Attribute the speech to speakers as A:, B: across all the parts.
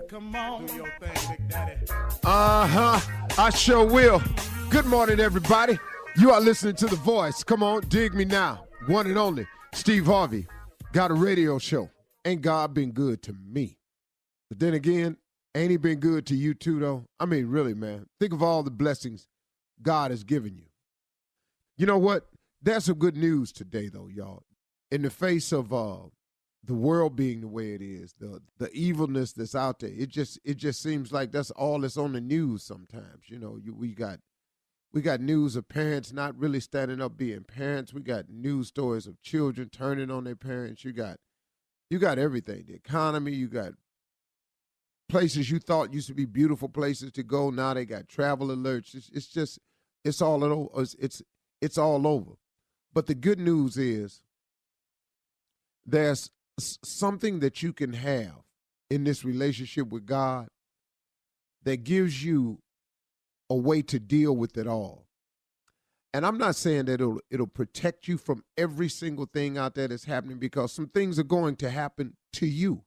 A: Come on, do your thing, Big Daddy.
B: I sure will. Good morning, everybody. You are listening to The Voice. Come on, dig me now. One and only, Steve Harvey. Got a radio show. Ain't God been good to me? But then again, ain't he been good to you too, though? I mean, really, man. Think of all the blessings God has given you. You know what? There's some good news today, though, y'all. In the face of the world being the way it is, the evilness that's out there, it just seems like that's all that's on the news sometimes. You know, we got news of parents not really standing up being parents. We got news stories of children turning on their parents. You got everything. The economy, you got places you thought used to be beautiful places to go. Now they got travel alerts. It's all over. It's all over. But the good news is there's something that you can have in this relationship with God that gives you a way to deal with it all. And I'm not saying that it'll protect you from every single thing out there that's happening, because some things are going to happen to you.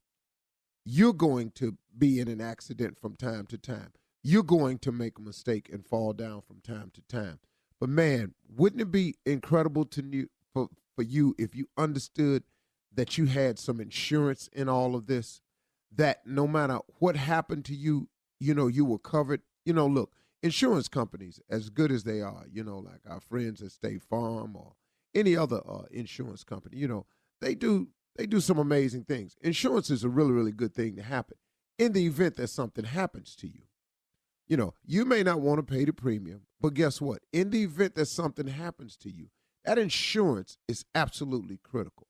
B: You're going to be in an accident from time to time. You're going to make a mistake and fall down from time to time. But man, wouldn't it be incredible for you if you understood that you had some insurance in all of this, that no matter what happened to you, you know, you were covered. You know, look, insurance companies, as good as they are, you know, like our friends at State Farm or any other insurance company, you know, they do some amazing things. Insurance is a really, really good thing to happen in the event that something happens to you. You know, you may not want to pay the premium, but guess what? In the event that something happens to you, that insurance is absolutely critical.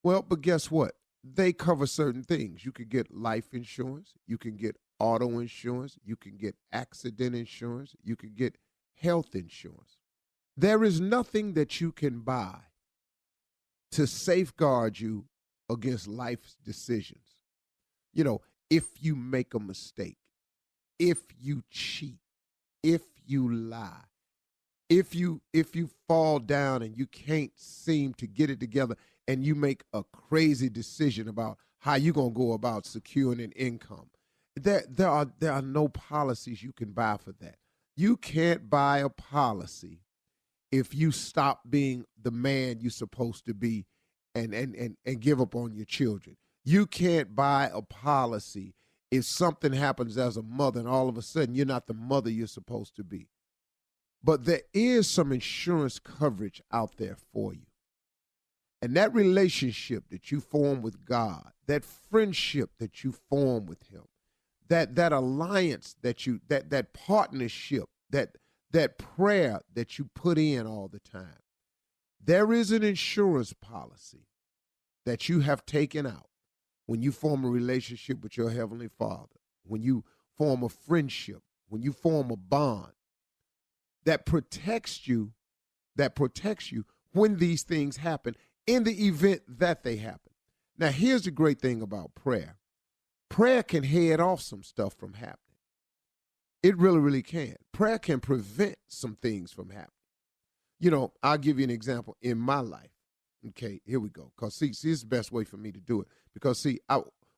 B: Well, but guess what? They cover certain things. You can get life insurance. You can get auto insurance. You can get accident insurance. You can get health insurance. There is nothing that you can buy to safeguard you against life's decisions. You know, if you make a mistake, if you cheat, if you lie, if you fall down and you can't seem to get it together and you make a crazy decision about how you're going to go about securing an income, there are no policies you can buy for that. You can't buy a policy if you stop being the man you're supposed to be and give up on your children. You can't buy a policy if something happens as a mother and all of a sudden you're not the mother you're supposed to be. But there is some insurance coverage out there for you. And that relationship that you form with God, that friendship that you form with him, that alliance that partnership, that prayer that you put in all the time, there is an insurance policy that you have taken out when you form a relationship with your Heavenly Father, when you form a friendship, when you form a bond that protects you when these things happen, in the event that they happen. Now, here's the great thing about prayer. Prayer can head off some stuff from happening. It really, really can. Prayer can prevent some things from happening. You know, I'll give you an example in my life. Okay, here we go. Because, see, this is the best way for me to do it. Because, see,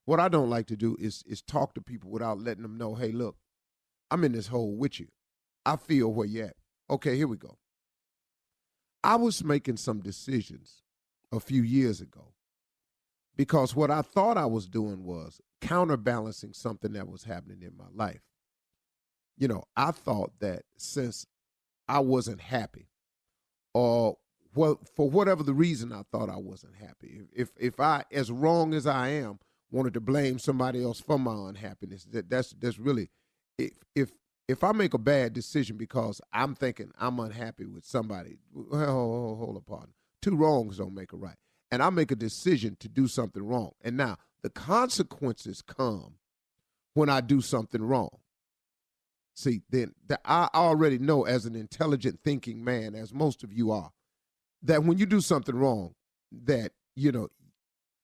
B: what I don't like to do is talk to people without letting them know, hey, look, I'm in this hole with you. I feel where you're at. Okay, here we go. I was making some decisions a few years ago because what I thought I was doing was counterbalancing something that was happening in my life. You know, I thought that since I wasn't happy, or for whatever the reason I thought I wasn't happy, if I, as wrong as I am, wanted to blame somebody else for my unhappiness, that's really, if I make a bad decision because I'm thinking I'm unhappy with somebody, well, hold up, partner. Two wrongs don't make a right. And I make a decision to do something wrong. And now the consequences come when I do something wrong. See, then I already know, as an intelligent thinking man, as most of you are, that when you do something wrong, that, you know,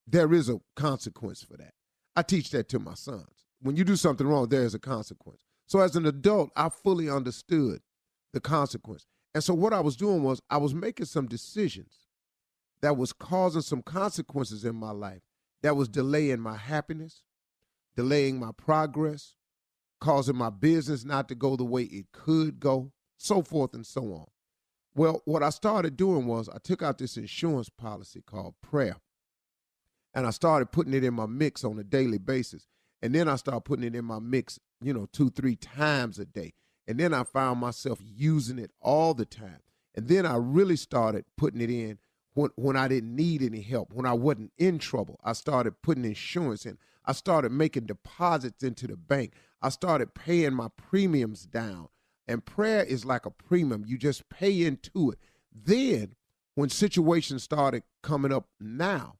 B: there is a consequence for that. I teach that to my sons. When you do something wrong, there is a consequence. So as an adult, I fully understood the consequence. And so what I was doing was I was making some decisions that was causing some consequences in my life, that was delaying my happiness, delaying my progress, causing my business not to go the way it could go, so forth and so on. Well, what I started doing was I took out this insurance policy called prayer, and I started putting it in my mix on a daily basis. And then I started putting it in my mix, 2-3 times a day. And then I found myself using it all the time. And then I really started putting it in when I didn't need any help, when I wasn't in trouble. I started putting insurance in. I started making deposits into the bank. I started paying my premiums down. And prayer is like a premium. You just pay into it. Then when situations started coming up now,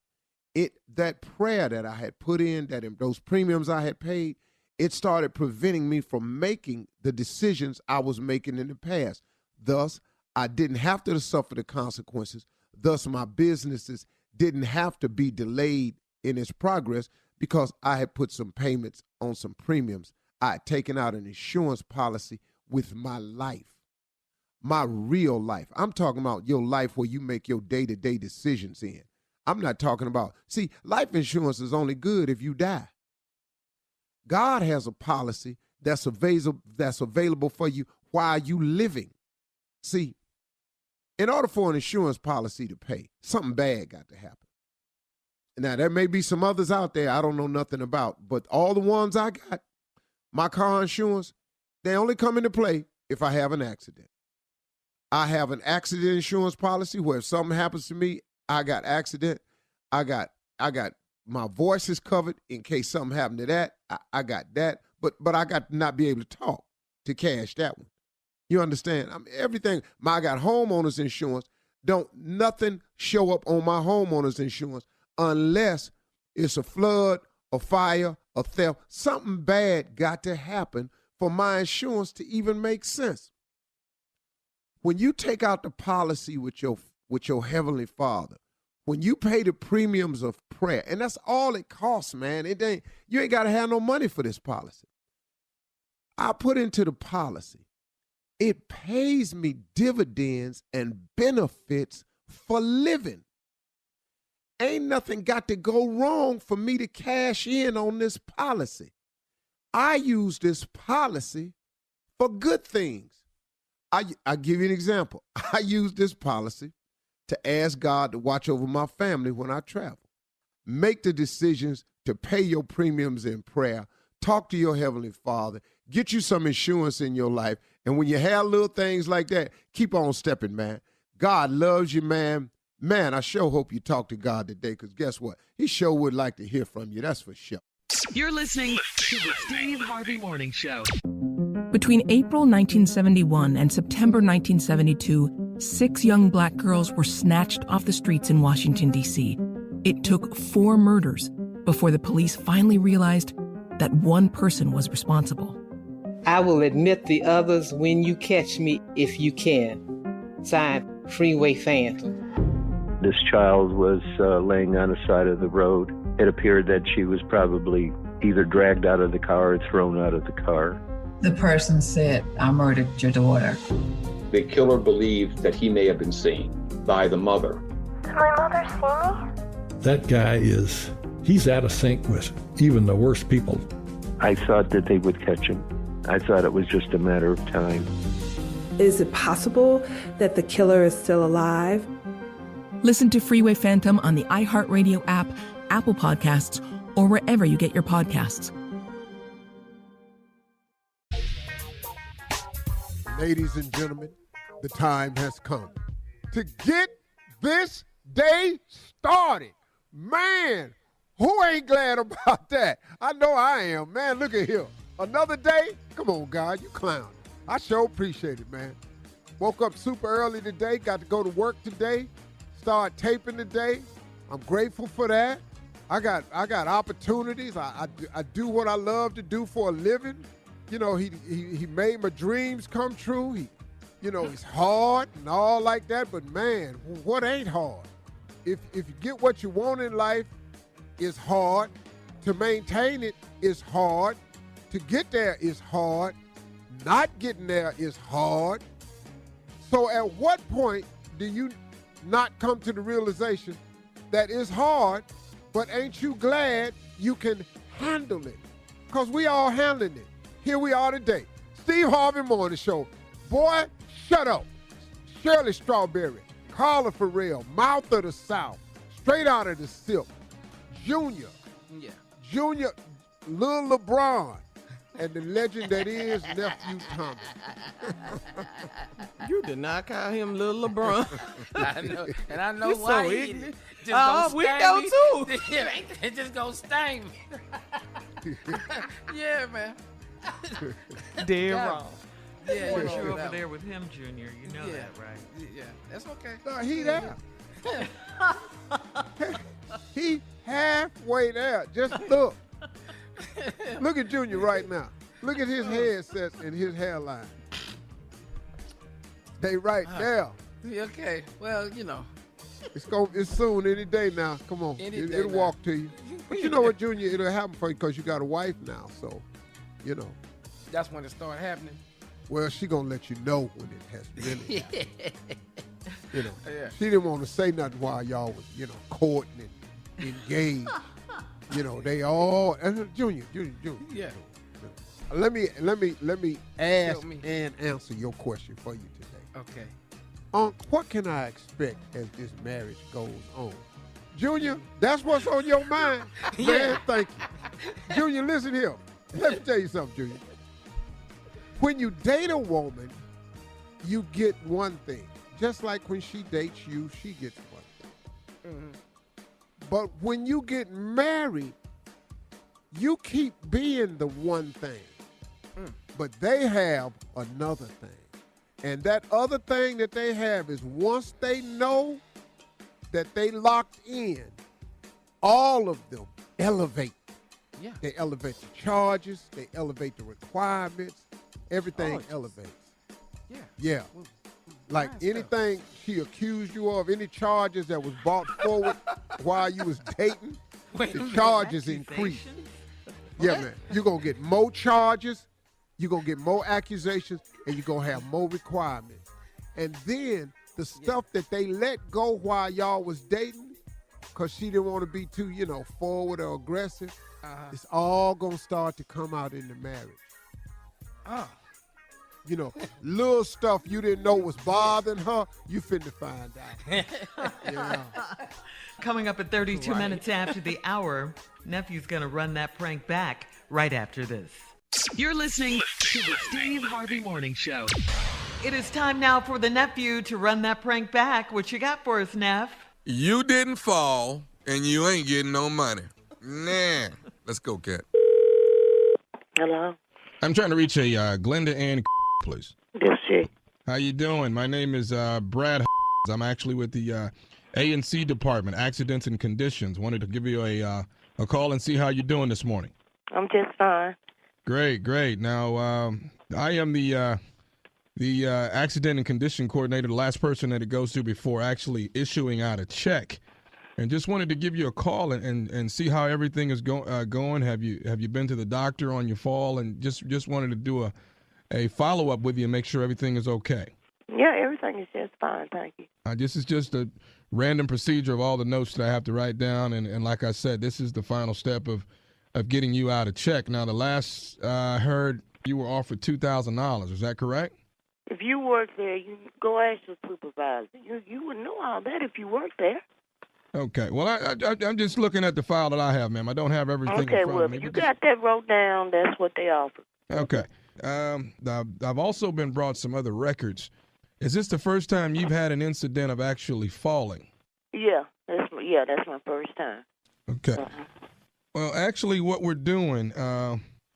B: that prayer that I had put in, those premiums I had paid, it started preventing me from making the decisions I was making in the past. Thus, I didn't have to suffer the consequences. Thus, my businesses didn't have to be delayed in its progress because I had put some payments on some premiums. I had taken out an insurance policy with my life, my real life. I'm talking about your life where you make your day-to-day decisions in. I'm not talking about, life insurance is only good if you die. God has a policy that's available for you while you living. See, in order for an insurance policy to pay, something bad got to happen. Now, there may be some others out there I don't know nothing about, but all the ones I got, my car insurance, they only come into play if I have an accident. I have an accident insurance policy where if something happens to me, I got accident, I got my voice is covered in case something happened to that. I got that, but I got to not be able to talk to cash that one. You understand? Everything. I got homeowners insurance. Don't nothing show up on my homeowners insurance unless it's a flood, a fire, a theft. Something bad got to happen for my insurance to even make sense. When you take out the policy with your Heavenly Father, when you pay the premiums of prayer, and that's all it costs, man. You ain't got to have no money for this policy. I put into the policy, it pays me dividends and benefits for living. Ain't nothing got to go wrong for me to cash in on this policy. I use this policy for good things. I give you an example. I use this policy to ask God to watch over my family when I travel. Make the decisions to pay your premiums in prayer. Talk to your Heavenly Father. Get you some insurance in your life. And when you have little things like that, keep on stepping, man. God loves you, man. Man, I sure hope you talk to God today, because guess what? He sure would like to hear from you. That's for sure.
C: You're listening to the Steve Harvey Morning Show.
D: Between April 1971 and September 1972, 6 young black girls were snatched off the streets in Washington, D.C. It took 4 murders before the police finally realized that one person was responsible.
E: I will admit the others when you catch me, if you can. Signed, Freeway Phantom.
F: This child was laying on the side of the road. It appeared that she was probably either dragged out of the car or thrown out of the car.
G: The person said, "I murdered your daughter."
H: The killer believed that he may have been seen by the mother.
I: Did my mother see me?
J: That guy he's out of sync with even the worst people.
F: I thought that they would catch him. I thought it was just a matter of time.
K: Is it possible that the killer is still alive?
D: Listen to Freeway Phantom on the iHeartRadio app, Apple Podcasts, or wherever you get your podcasts.
B: Ladies and gentlemen, the time has come to get this day started. Man, who ain't glad about that? I know I am. Man, look at here. Another day? Come on, God, you clown. I sure appreciate it, man. Woke up super early today, got to go to work today, start taping today. I'm grateful for that. I got opportunities. I do what I love to do for a living. You know, he made my dreams come true. He's hard and all like that, but man, what ain't hard? If you get what you want in life, it's hard. To maintain it is hard. To get there is hard. Not getting there is hard. So at what point do you not come to the realization that it's hard, but ain't you glad you can handle it? because we all handling it. Here we are today. Steve Harvey Morning Show. Boy, shut up. Shirley Strawberry, Carla Farrell, Mouth of the South, Straight Out of the Silk, Junior, Lil LeBron, and the legend that is Nephew Tommy.
L: You did not call him Lil LeBron.
M: I know, and I know
L: You're
M: why.
L: so
M: He
L: ignorant.
M: just
L: We
M: gonna
L: know
M: sting me.
L: too.
M: It just gonna sting me. Yeah, man.
L: Dead
M: God.
L: wrong.
M: Yeah,
C: Once
M: you
C: you're
M: know
C: over
M: that
C: there
M: one.
C: with him, Junior, you know
M: Yeah.
C: that, right?
M: Yeah, that's okay.
B: No, he there. He halfway there. Just look. Look at Junior right now. Look at his headsets and his hairline. They right there.
M: Yeah, okay. Well, you know.
B: It's soon, any day now. Come on.
M: Any day
B: It'll
M: now.
B: walk to you. But you know what, Junior? It'll happen for you because you got a wife now. So, you know.
M: That's when it started happening.
B: Well, she going to let you know when it has really happened. You know.
M: Yeah.
B: She didn't want to say nothing while y'all was, courting and engaged. They all Junior.
M: Yeah.
B: Let me ask
M: Tell me.
B: and answer your question for you today.
M: Okay.
B: What can I expect as this marriage goes on? Junior, that's what's on your mind. Man, thank you. Junior, listen here. Let me tell you something, Junior. When you date a woman, you get one thing. Just like when she dates you, she gets one thing.
M: Mm-hmm.
B: But when you get married, you keep being the one thing. But they have another thing. And that other thing that they have is once they know that they locked in, all of them elevate.
M: Yeah.
B: They elevate the charges. They elevate the requirements. Everything elevates.
M: Yeah.
B: Yeah. Like anything she accused you of, any charges that was brought forward while you was dating, the charges increase. Yeah, man. You're going to get more charges, you're going to get more accusations, and you're going to have more requirements. And then the stuff that they let go while y'all was dating, because she didn't want to be too, forward or aggressive, it's all going to start to come out in the marriage.
M: Oh.
B: Little stuff you didn't know was bothering her, you finna find out. Yeah.
C: Coming up at 32 minutes after the hour, Nephew's going to run that prank back right after this. You're listening to the Steve Harvey Morning Show. It is time now for the nephew to run that prank back. What you got for us, Neff?
N: You didn't fall, and you ain't getting no money. Nah. Let's go, Cat.
I: Hello?
N: I'm trying to reach a Glenda Ann, please.
I: This she.
N: How you doing? My name is Brad. I'm actually with the A&C department, Accidents and Conditions. Wanted to give you a call and see how you're doing this morning.
I: I'm just fine.
N: Great. Now, I am the accident and condition coordinator, the last person that it goes to before actually issuing out a check. And just wanted to give you a call and see how everything is going. Have you been to the doctor on your fall? And just wanted to do a follow-up with you and make sure everything is okay.
I: Yeah, everything is just fine, thank you.
N: This is just a random procedure of all the notes that I have to write down. And like I said, this is the final step of getting you out a check. Now, the last I heard, you were offered $2,000. Is that correct?
I: If you work there, you go ask your supervisor. You would know all that if you worked there.
N: Okay. Well, I'm just looking at the file that I have, ma'am. I don't have everything in front of me.
I: If you got that wrote down, that's what they offer.
N: Okay. I've also been brought some other records. Is this the first time you've had an incident of actually falling?
I: Yeah, that's my first time.
N: Okay. Well, actually, what we're doing,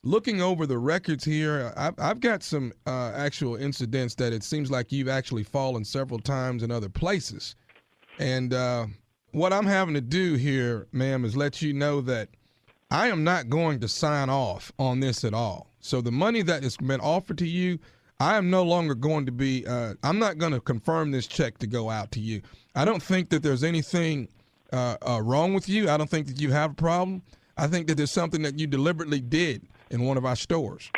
N: looking over the records here, I've got some actual incidents that it seems like you've actually fallen several times in other places. And what I'm having to do here, ma'am, is let you know that I am not going to sign off on this at all. So the money that has been offered to you, I am no longer going to be, I'm not going to confirm this check to go out to you. I don't think that there's anything wrong with you. I don't think that you have a problem. I think that there's something that you deliberately did in one of our stores.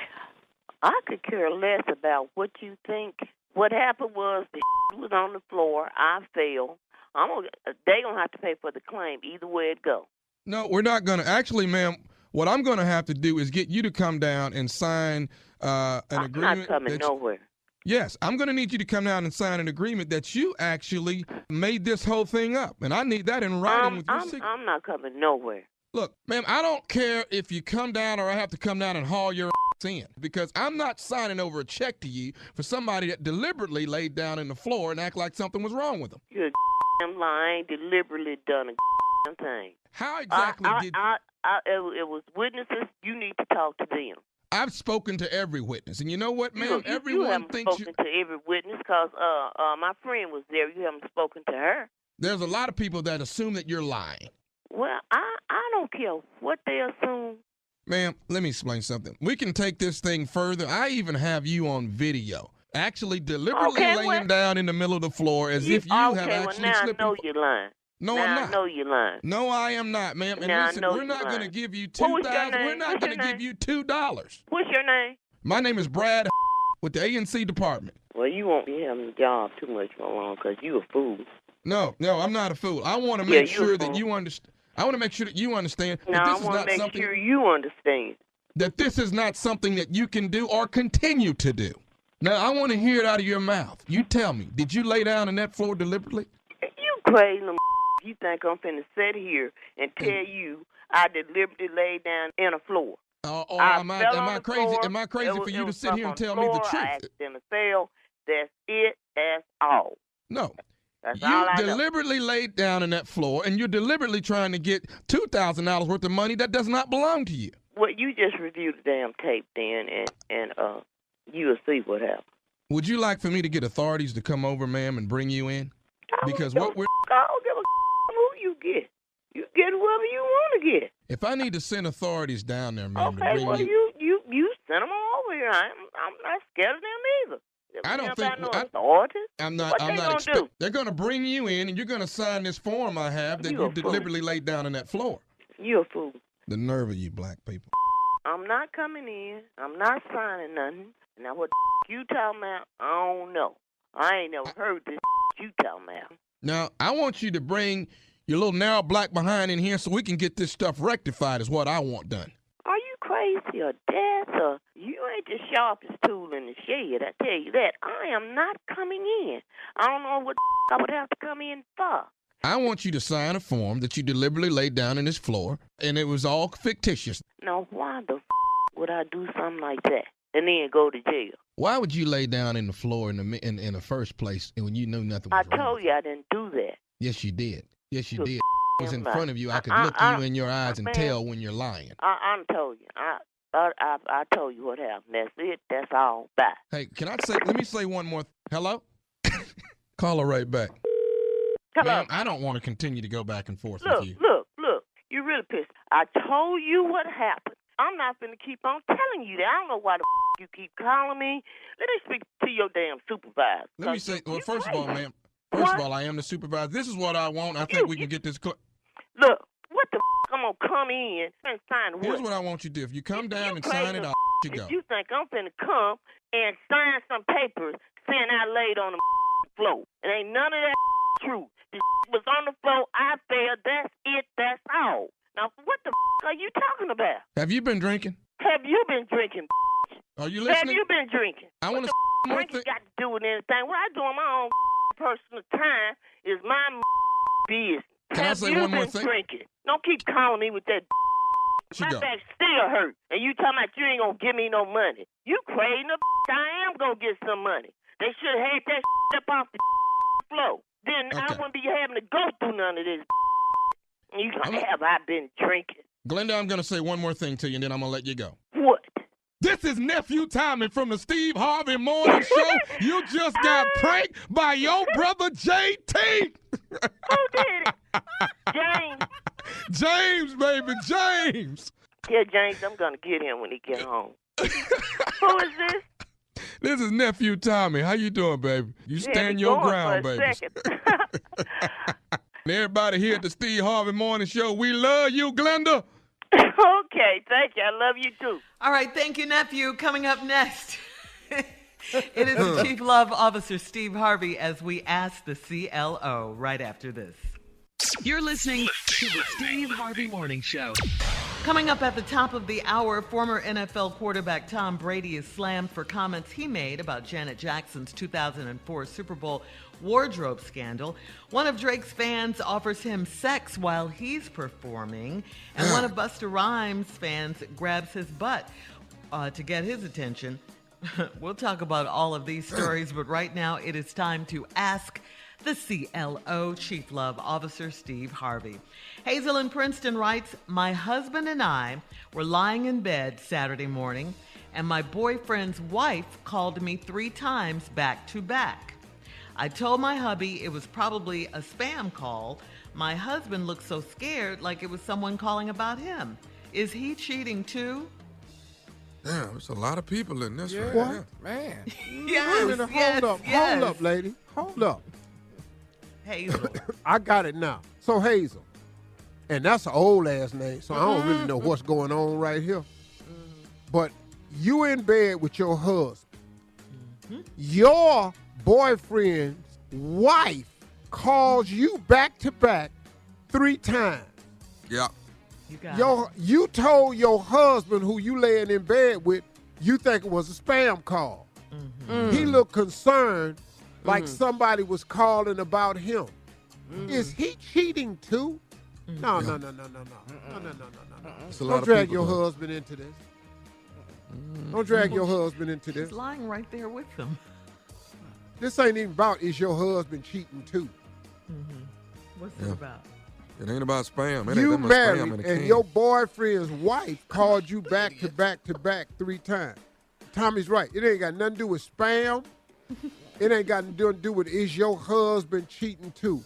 I: I could care less about what you think. What happened was the was on the floor. I fell. They gonna have to pay for the claim either way it go.
N: No, we're not going to. Actually, ma'am, what I'm going to have to do is get you to come down and sign an agreement.
I: I'm not coming nowhere.
N: Yes, I'm going to need you to come down and sign an agreement that you actually made this whole thing up. And I need that in writing with your signature.
I: I'm not coming nowhere.
N: Look, ma'am, I don't care if you come down or I have to come down and haul your ass in, because I'm not signing over a check to you for somebody that deliberately laid down in the floor and act like something was wrong with them.
I: You're lying, deliberately done a thing.
N: How exactly did...
I: It was witnesses. You need to talk to them.
N: I've spoken to every witness, and you know what, ma'am?
I: You haven't spoken to every witness because my friend was there. You haven't spoken to her.
N: There's a lot of people that assume that you're lying.
I: Well, I don't care what they assume.
N: Ma'am, let me explain something. We can take this thing further. I even have you on video, actually deliberately laying down in the middle of the floor as if you have actually slipped.
I: I know you're lying.
N: No, I'm not.
I: I know you're lying.
N: No, I am not, ma'am. And
I: now
N: listen, we're not going to give you $2,000. We're not going to give you $2.
I: What's your name?
N: My name is Brad with the ANC department.
I: Well, you won't be having a job too much for long because you a fool.
N: No, I'm not a fool. I want to make sure that you understand. I want to make sure that you understand that this is not something. I want to make sure you understand that this is not something that you can do or continue to do. Now, I want to hear it out of your mouth. You tell me, did you lay down on that floor deliberately?
I: You crazy. You think I'm finna sit here and tell you I deliberately laid down in a floor?
N: Am I crazy? Am I crazy for you to sit here and tell me the truth?
I: I accidentally fell. That's it. That's all.
N: No.
I: That's all I
N: deliberately laid down on that floor, and you're deliberately trying to get $2,000 worth of money that does not belong to you.
I: Well, you just review the damn tape then, and you'll see what happens.
N: Would you like for me to get authorities to come over, ma'am, and bring you in? Because what we're...
I: I don't give a who you get. You get whoever you want to get.
N: If I need to send authorities down there, ma'am,
I: okay,
N: to bring
I: you send them over here. I'm not scared of them either.
N: I don't think I'm not. They're going to bring you in, and you're going to sign this form I have that you deliberately laid down on that floor.
I: You're a fool.
N: The nerve of you black people.
I: I'm not coming in. I'm not signing nothing. Now what you talking about? I don't know. I ain't never heard this you talking about.
N: Now I want you to bring your little narrow black behind in here so we can get this stuff rectified. Is what I want done.
I: Are you crazy or deaf or you ain't the sharpest tool in the shed? I tell you that. I am not coming in. I don't know what I would have to come in for.
N: I want you to sign a form that you deliberately laid down on this floor, and it was all fictitious.
I: Now, why the would I do something like that and then go to jail?
N: Why would you lay down in the floor in the first place when you knew nothing was wrong?
I: I told you I didn't do that.
N: Yes, you did. Yes, you did. It was in front of you. I could look you in your eyes and tell when you're lying.
I: I told you. I told you what happened. That's it. That's all. Bye.
N: Hey, let me say one more. Hello? Call her right back.
I: Hello.
N: Ma'am, I don't want to continue to go back and forth with you.
I: Look. You're really pissed. I told you what happened. I'm not going to keep on telling you that. I don't know why the you keep calling me. Let me speak to your damn supervisor.
N: Let me say, well, first of all, ma'am, first of all, I am the supervisor. This is what I want. I think we can get this clear.
I: Look, what the I'm going to come in and sign what?
N: Here's what I want you to do. If you come down and sign it, I'll let you go.
I: If you think I'm finna come and sign some papers saying I laid on the floor, it ain't none of that true. The was on the floor, I fell, that's it, that's all. Now, what the are you talking about?
N: Have you been drinking?
I: Have you been drinking?
N: Are you listening?
I: Have you been drinking?
N: I want to
I: drinking got to do with anything. What I do on my own personal time is my business.
N: Can I say one more thing?
I: Drinking? Don't keep calling me with that. My back still hurt, and you talking about you ain't gonna give me no money. You crazy? I am gonna get some money. They should have had that up off the floor. Then I wouldn't be having to go through none of this. You have I been drinking?
N: Glenda, I'm gonna say one more thing to you, and then I'm gonna let you go.
I: What?
N: This is Nephew Tommy from the Steve Harvey Morning Show. You just got pranked by your brother JT.
I: Who did it? James.
N: James, baby, James.
I: Yeah, James, I'm going to get him when he get home. Who is this?
N: This is Nephew Tommy. How you doing, baby? You stand your ground, baby. And everybody here at the Steve Harvey Morning Show, we love you, Glenda.
I: Okay, thank you. I love you, too.
C: All right, thank you, Nephew. Coming up next, it is Chief Love Officer Steve Harvey as we ask the CLO right after this. You're listening to the Steve Harvey Morning Show. Coming up at the top of the hour, former NFL quarterback Tom Brady is slammed for comments he made about Janet Jackson's 2004 Super Bowl wardrobe scandal. One of Drake's fans offers him sex while he's performing, and one of Busta Rhymes' fans grabs his butt to get his attention. We'll talk about all of these stories, but right now it is time to ask the CLO, Chief Love Officer Steve Harvey. Hazel in Princeton writes, my husband and I were lying in bed Saturday morning, and my boyfriend's wife called me 3 times back to back. I told my hubby it was probably a spam call. My husband looked so scared, like it was someone calling about him. Is he cheating too?
O: Damn, there's a lot of people in this right
B: What?
O: now.
M: Man.
C: Yes,
B: Hold up, lady. Hold up.
C: Hazel.
B: I got it now. So Hazel, and that's an old ass name, so I don't really know what's going on right here. But you in bed with your husband. Your boyfriend's wife calls you back to back 3 times.
O: Yeah.
B: You told your husband who you laying in bed with, you think it was a spam call. He looked concerned, like somebody was calling about him. Is he cheating too? No. Don't drag your husband into this. Don't drag your husband into this.
C: He's lying right there with them.
B: This ain't even about is your husband cheating too.
C: What's it about?
O: It ain't about spam. It
B: You
O: ain't
B: married
O: spam in a
B: and
O: can.
B: your boyfriend's wife called you back to back to back 3 times. Tommy's right. It ain't got nothing to do with spam. It ain't got nothing to do with is your husband cheating too.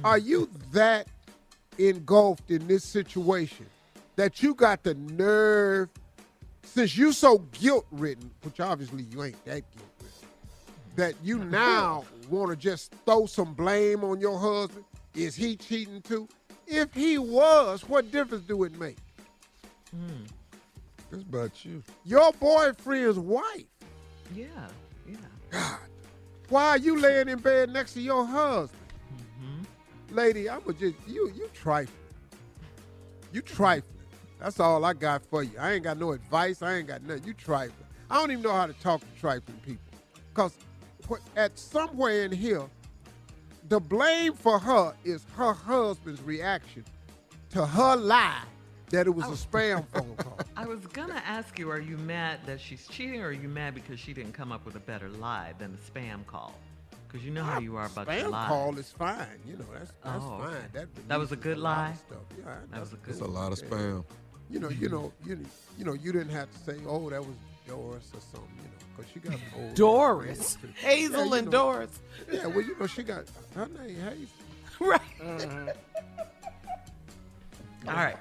B: Are you that engulfed in this situation that you got the nerve, since you so guilt-ridden, which obviously you ain't that guilt-ridden, that you now want to just throw some blame on your husband? Is he cheating too? If he was, what difference do it make?
O: It's about you.
B: Your boyfriend's wife.
C: Yeah.
B: God. Why are you laying in bed next to your husband? Lady, I'm just, you trifling. You trifling. That's all I got for you. I ain't got no advice. I ain't got nothing. You trifling. I don't even know how to talk to trifling people. Because at somewhere in here, the blame for her is her husband's reaction to her lie that it was a spam phone call.
C: I was going to ask you, are you mad that she's cheating, or are you mad because she didn't come up with a better lie than a spam call? Because you know how you are about your lies.
B: Spam call is fine. You know, that's fine.
C: Okay. That was a good lie?
B: Yeah,
C: that was a good
O: It's a lot of spam.
B: You didn't have to say, oh, that was Doris or something, because she got an old
L: Doris.
B: name.
L: Hazel and Doris.
B: Yeah, well, she got her name Hazel.
L: Right.
C: All right.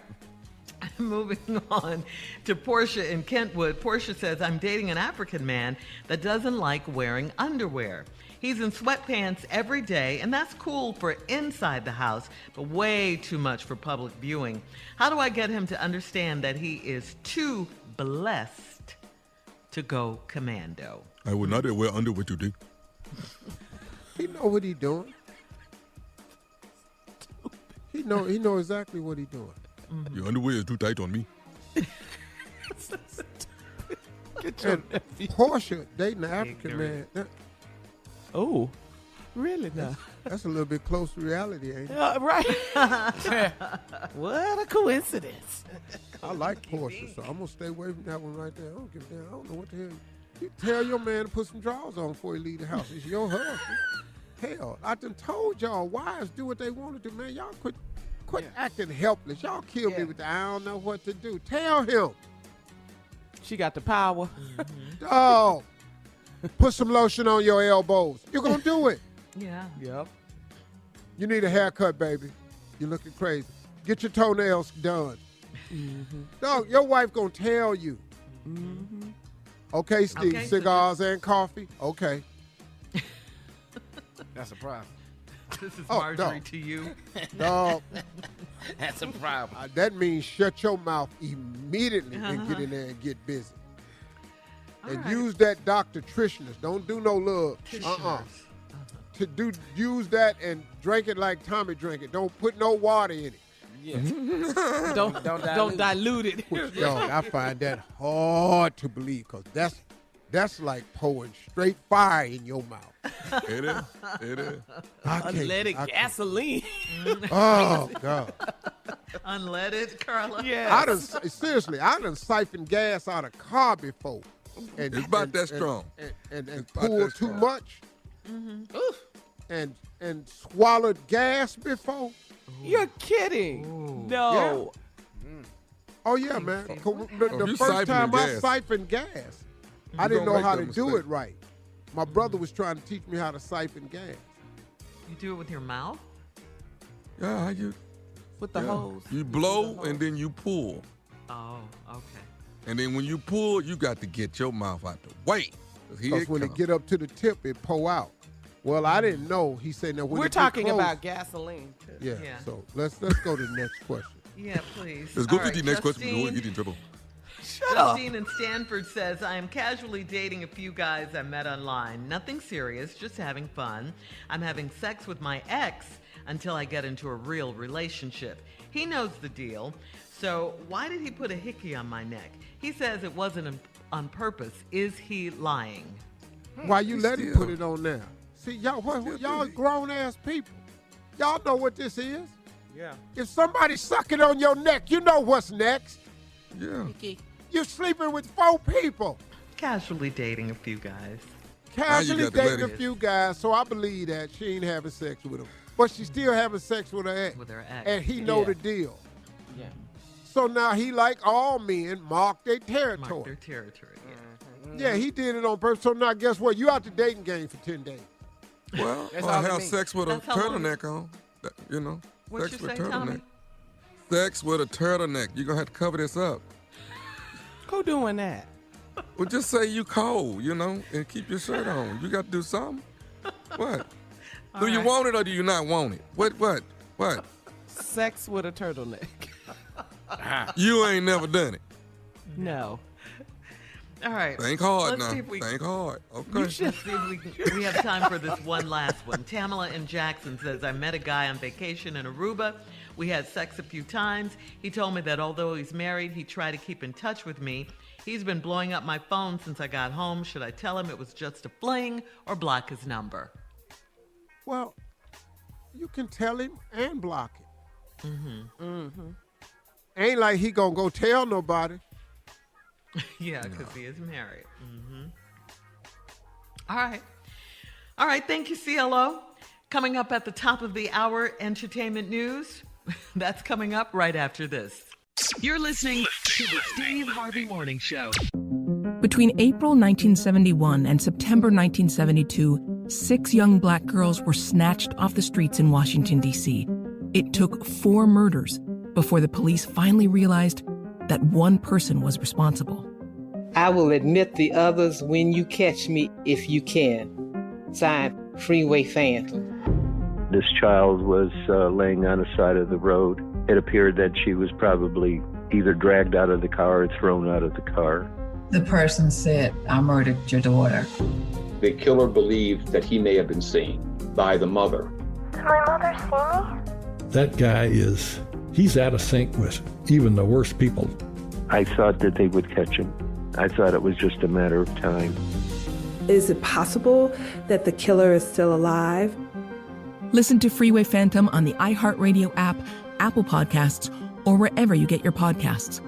C: Moving on to Portia in Kentwood. Portia says, I'm dating an African man that doesn't like wearing underwear. He's in sweatpants every day, and that's cool for inside the house, but way too much for public viewing. How do I get him to understand that he is too blessed to go commando?
O: I would not wear underwear today.
B: He know what he doing. He know exactly what he doing.
O: Your underwear is too tight on me.
B: And Portia dating an African man.
L: Oh, really now?
B: That's a little bit close to reality, ain't it?
L: Right. What a coincidence.
B: I like Portia, so I'm going to stay away from that one right there. I don't give a damn. I don't know what the hell. You tell your man to put some drawers on before he leave the house. It's your husband. Hell, I done told y'all, wives do what they want to do, man. Y'all quit acting helpless. Y'all kill me with the I don't know what to do. Tell him.
L: She got the power.
B: Dog. Put some lotion on your elbows. You're going to do it.
C: Yeah.
L: Yep.
B: You need a haircut, baby. You're looking crazy. Get your toenails done. Dog, your wife going to tell you. Okay, Steve,
C: Okay,
B: cigars and coffee? Okay.
M: That's a problem.
C: This is Marjorie
B: dog.
C: to you.
B: Dog.
M: That's a problem.
B: That means shut your mouth immediately and get in there and get busy. And use that Dr. Tritioners. Don't do no love. Use that and drink it like Tommy drank it. Don't put no water in it.
L: Yeah. don't dilute it.
B: Which, dog, I find that hard to believe because that's like pouring straight fire in your mouth.
O: It is. It is.
L: Unleaded gasoline.
B: Oh, God.
C: Unleaded, Carla?
L: Yeah.
B: I done siphoned gas out of car before.
O: It's about that strong.
B: And poured too much. And swallowed gas before.
L: You're kidding.
C: Ooh.
L: No.
B: Yeah. Oh, yeah, man. The first time I siphoned gas, I didn't know how to do it right. My brother was trying to teach me how to siphon gas.
C: You do it with your mouth?
O: Yeah, you.
L: With the hose.
O: You blow and then you pull.
C: Oh, okay.
O: And then when you pull, you got to get your mouth out the way.
B: Because when it get up to the tip, it pour out. Well, I didn't know. He said, "Now when
L: we're
B: it
L: talking
B: get close,
L: about gasoline."
B: Yeah. So let's go to the next question.
C: Yeah, please.
O: Let's go
C: All
O: to
C: right,
O: the next question
C: Justine.
O: before we get in trouble.
C: Justine in Stanford says, I am casually dating a few guys I met online. Nothing serious, just having fun. I'm having sex with my ex until I get into a real relationship. He knows the deal. So why did he put a hickey on my neck? He says it wasn't on purpose. Is he lying?
B: Why you let him put it on there? See, y'all grown-ass people. Y'all know what this is.
L: Yeah.
B: If somebody's sucking on your neck, you know what's next.
O: Yeah.
B: You're sleeping with 4 people.
C: Casually dating a few guys.
B: Casually dating a few guys, so I believe that she ain't having sex with him. But she's still having sex with her ex. And he know the deal.
L: Yeah.
B: So now he, like all men, mark their territory.
C: Mark their territory,
B: yeah. He did it on purpose. So now guess what? You out the dating game for 10 days.
O: Well, or have sex with a turtleneck on. You know.
C: What'd
O: sex
C: you
O: with
C: say,
O: turtleneck.
C: Tommy?
O: Sex with a turtleneck. You're going to have to cover this up.
L: Who doing that?
O: Well, just say you cold, you know, and keep your shirt on. You got to do something. What? Do you want it or do you not want it? What?
L: Sex with a turtleneck.
O: You ain't never done it.
L: No.
C: All right.
O: Think hard
C: Let's
O: now.
C: see if we-
O: Think hard. Okay.
C: Let's see if we have time for this one last one. Tamala in Jackson says, I met a guy on vacation in Aruba. We had sex a few times. He told me that although he's married, he tried to keep in touch with me. He's been blowing up my phone since I got home. Should I tell him it was just a fling or block his number?
B: Well, you can tell him and block him. Ain't like he gonna go tell nobody.
C: Yeah, because he is married. All right. Thank you, CLO. Coming up at the top of the hour, entertainment news. That's coming up right after this. You're listening to the Steve Harvey Morning Show.
D: Between April 1971 and September 1972, 6 young black girls were snatched off the streets in Washington, D.C. It took 4 murders before the police finally realized that one person was responsible.
E: I will admit the others when you catch me, if you can. Signed, Freeway Phantom.
F: This child was laying on the side of the road. It appeared that she was probably either dragged out of the car or thrown out of the car.
G: The person said, I murdered your daughter.
H: The killer believed that he may have been seen by the mother.
P: Did my mother see me?
J: That guy he's out of sync with even the worst people.
F: I thought that they would catch him. I thought it was just a matter of time.
K: Is it possible that the killer is still alive?
D: Listen to Freeway Phantom on the iHeartRadio app, Apple Podcasts, or wherever you get your podcasts.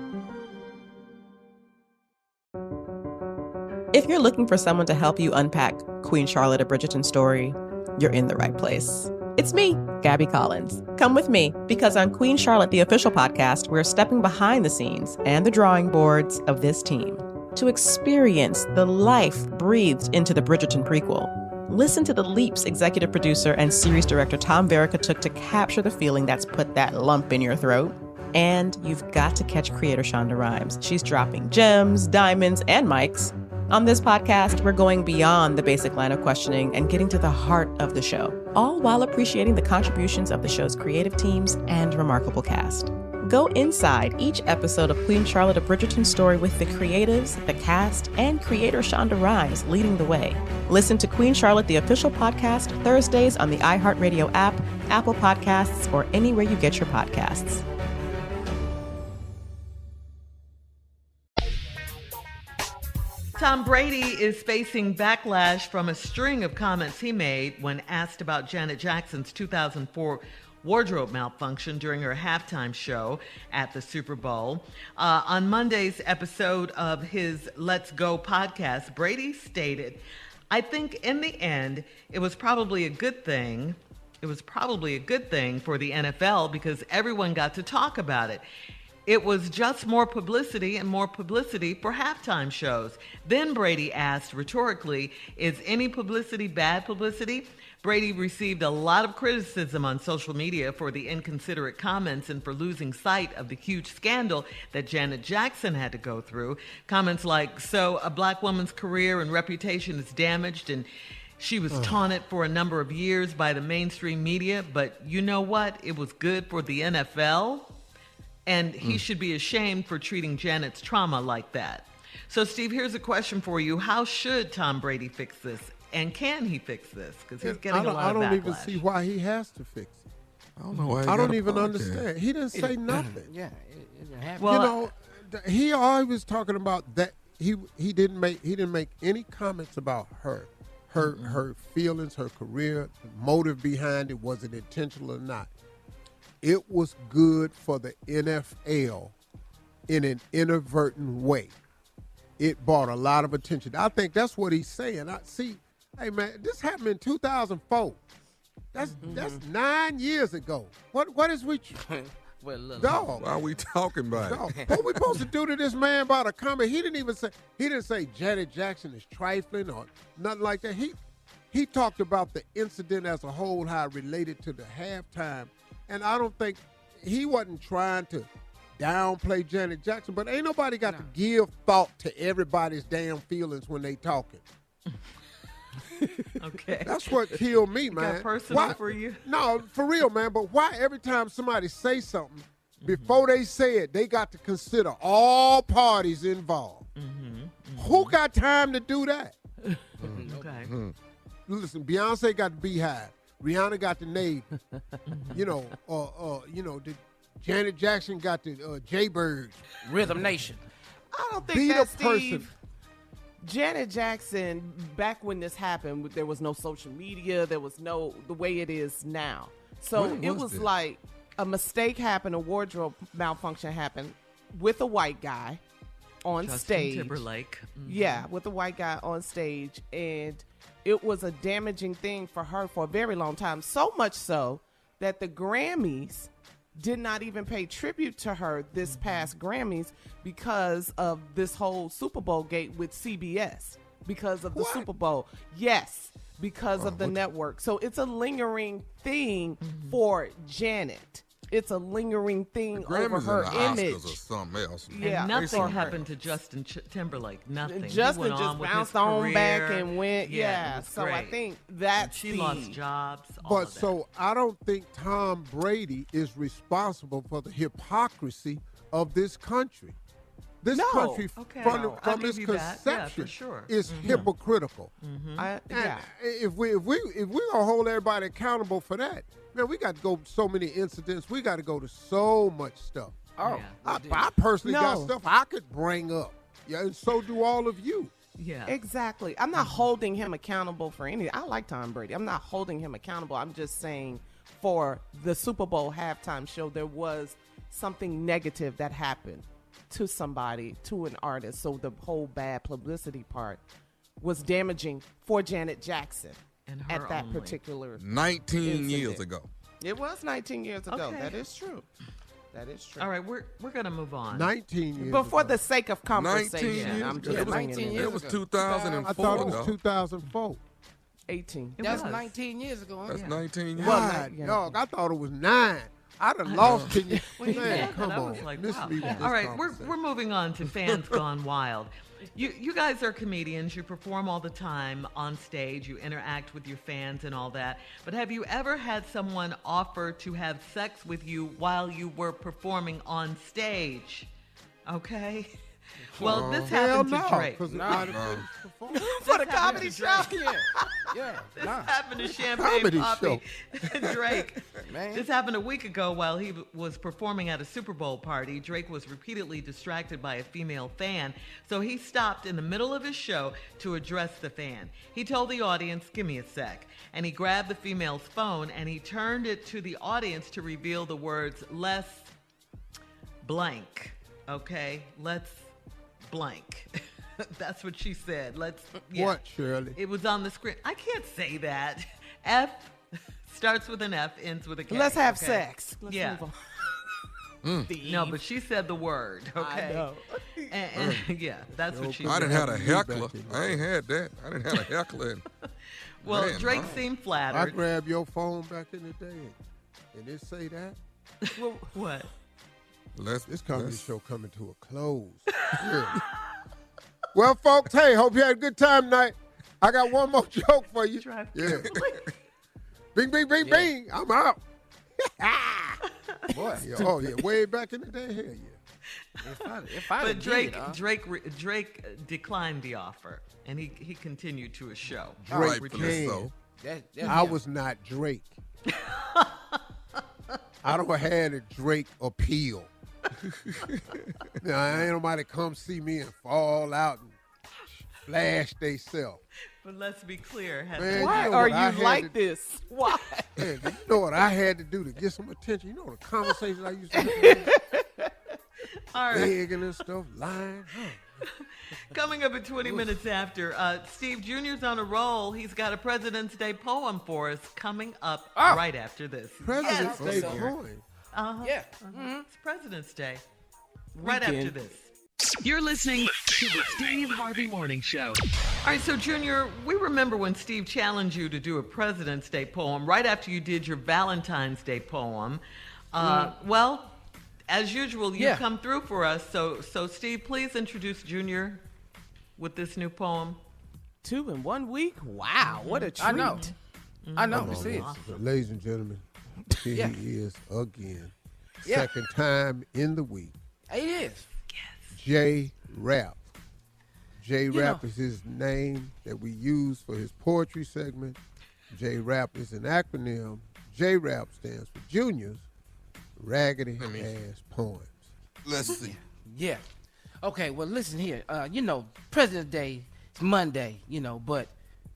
Q: If you're looking for someone to help you unpack Queen Charlotte, a Bridgerton story, you're in the right place. It's me, Gabby Collins. Come with me, because on Queen Charlotte, the official podcast, we're stepping behind the scenes and the drawing boards of this team to experience the life breathed into the Bridgerton prequel. Listen to the leaps executive producer and series director Tom Verica took to capture the feeling that's put that lump in your throat. And you've got to catch creator Shonda Rhimes. She's dropping gems, diamonds, and mics. On this podcast, we're going beyond the basic line of questioning and getting to the heart of the show, all while appreciating the contributions of the show's creative teams and remarkable cast. Go inside each episode of Queen Charlotte, a Bridgerton story with the creatives, the cast, and creator Shonda Rhimes leading the way. Listen to Queen Charlotte, the official podcast, Thursdays on the iHeartRadio app, Apple Podcasts, or anywhere you get your podcasts.
C: Tom Brady is facing backlash from a string of comments he made when asked about Janet Jackson's 2004 wardrobe malfunction during her halftime show at the Super Bowl. On Monday's episode of his Let's Go podcast, Brady stated, "I think in the end, it was probably a good thing. It was probably a good thing for the NFL because everyone got to talk about it. It was just more publicity and more publicity for halftime shows." Then Brady asked rhetorically, "Is any publicity bad publicity?" Brady received a lot of criticism on social media for the inconsiderate comments and for losing sight of the huge scandal that Janet Jackson had to go through. Comments like, "So a black woman's career and reputation is damaged and she was taunted for a number of years by the mainstream media, but you know what? It was good for the NFL. And he should be ashamed for treating Janet's trauma like that." So, Steve, here's a question for you. How should Tom Brady fix this? And can he fix this? Because he's getting a lot of backlash.
B: I don't even see why he has to fix it.
O: I don't know why.
B: I don't even understand. He didn't say nothing.
M: Yeah, it didn't happen.
B: Well, he always was talking about that. He didn't make any comments about her feelings, her career, the motive behind it, was it intentional or not. It was good for the NFL in an inadvertent way. It brought a lot of attention. I think that's what he's saying. Hey man, this happened in 2004. That's 9 years ago. What is we?
M: Well, look,
B: dog.
O: Why are we talking about it?
B: What we supposed to do to this man about a comment? He didn't say Janet Jackson is trifling or nothing like that. He talked about the incident as a whole, how it related to the halftime. And I don't think he wasn't trying to downplay Janet Jackson, but ain't nobody got to give thought to everybody's damn feelings when they talking.
C: Okay.
B: That's what killed me, man.
C: Got personal for you?
B: No, for real, man. But why every time somebody say something, before they say it, they got to consider all parties involved? Who got time to do that?
C: Okay.
B: Listen, Beyonce got the Beehive. Rihanna got the Navy. Janet Jackson got the Jaybirds.
L: Rhythm Nation. I don't think
B: Be
L: that's
B: the person.
L: Steve. Janet Jackson, back when this happened, there was no social media. There was no the way it is now. So it was like a mistake happened, a wardrobe malfunction happened with a white guy on stage.
C: Justin Timberlake.
L: Yeah, with a white guy on stage. And it was a damaging thing for her for a very long time. So much so that the Grammys did not even pay tribute to her this past Grammys because of this whole Super Bowl gate with CBS, because of the Super Bowl. Yes, because of the network. So it's a lingering thing for Janet. It's a lingering thing over her image.
O: Oscars or something else.
L: Yeah,
C: and nothing happened to Justin Timberlake. Nothing.
L: Justin
C: just
L: bounced on back and went. Yeah. So
C: great.
L: I think that
C: she lost jobs.
B: But so I don't think Tom Brady is responsible for the hypocrisy of this country. This country, from its conception, is hypocritical. And if we gonna hold everybody accountable for that, man, we got to go so many incidents. We got to go to so much stuff. I personally got stuff I could bring up. Yeah, and so do all of you.
L: Yeah, exactly. I'm not holding him accountable for anything. I like Tom Brady. I'm not holding him accountable. I'm just saying for the Super Bowl halftime show, there was something negative that happened to somebody, to an artist. So the whole bad publicity part was damaging for Janet Jackson at that particular
O: 19
L: incident.
O: years ago.
L: It was 19 years ago.
C: Okay.
L: That is true. That is true.
C: All right, we're going to move on.
B: 19 years
L: But for
B: ago.
L: the sake of conversation,
O: 19 years
L: I'm
O: ago.
L: just
O: It was
L: bringing
M: 19
L: it
M: years
L: up.
O: It was
M: ago.
O: 2004.
B: I thought it was 2004.
L: 18.
M: That's 19 years ago. Huh?
O: That's 19 years.
B: God, dog, I thought it was 9. I'd have lost 10 years. Man, come
C: I
B: on.
C: was like,
B: Let's
C: wow.
B: leave this
C: All right,
B: conversation.
C: we're moving on to Fans Gone Wild. You guys are comedians. You perform all the time on stage. You interact with your fans and all that. But have you ever had someone offer to have sex with you while you were performing on stage? Okay? Well, this happened to Drake.
L: For the comedy show.
M: Yeah.
C: This happened to Champagne Papi Drake.
M: Man.
C: This happened a week ago while he was performing at a Super Bowl party. Drake was repeatedly distracted by a female fan, so he stopped in the middle of his show to address the fan. He told the audience, "Give me a sec." And he grabbed the female's phone and he turned it to the audience to reveal the words, "Let's blank." Okay? Let's blank. That's what she said.
B: What, Shirley?
C: It was on the screen. I can't say that. F starts with an F, ends with a K.
L: Let's have
C: okay?
L: sex. Let's
C: yeah.
L: move on.
C: No, but she said the word. Okay.
L: I know.
C: And, yeah, that's what she
O: I
C: said.
O: didn't have a heckler. I ain't had that. I didn't have a heckler.
C: Well,
O: Man,
C: Drake
O: no.
C: seemed
B: I
C: flattered.
B: grabbed your phone back in the day, and it say that.
C: What?
B: This comedy show coming to a close. Yeah. Well, folks, hey, hope you had a good time tonight. I got one more joke for you. Yeah. Bing, bing, bing, bing. I'm out.
M: Boy.
B: Yeah, oh, yeah, way back in the day. Hell yeah.
M: If I
C: But Drake declined the offer, and he continued to his show.
B: Drake
O: Rightfully
B: can.
O: so.
B: I was not Drake. I don't have a Drake appeal. Now, ain't nobody come see me and fall out and flash they self.
C: But let's be clear.
B: Man,
L: Why
B: you know
L: are
B: what I
L: you
B: had
L: like
B: to-
L: this? Why?
B: Man, you know what I had to do to get some attention? You know the conversations I used to have?
C: All right.
B: Begging and stuff, lying.
C: Coming up at 20 minutes after, Steve Jr.'s on a roll. He's got a President's Day poem for us coming up right after this.
B: President's Day
C: Yes.
B: poem.
M: Yeah.
C: It's President's Day. Right
L: Weekend.
C: after this. You're listening to the Steve Harvey Morning Show. All right, so Junior, we remember when Steve challenged you to do a President's Day poem right after you did your Valentine's Day poem. Well, as usual, you come through for us. So Steve, please introduce Junior with this new poem.
L: 2 in 1 week? Wow, what a treat.
M: I know. I know. This is.
B: Ladies and gentlemen, here he is again.
M: Yeah.
B: Second time in the week.
M: It is.
B: JRAP. JRAP is his name that we use for his poetry segment. JRAP is an acronym. JRAP stands for Junior's Raggedy Ass Poems.
O: Let's see.
M: Yeah. Okay, well, listen here. President's Day is Monday, but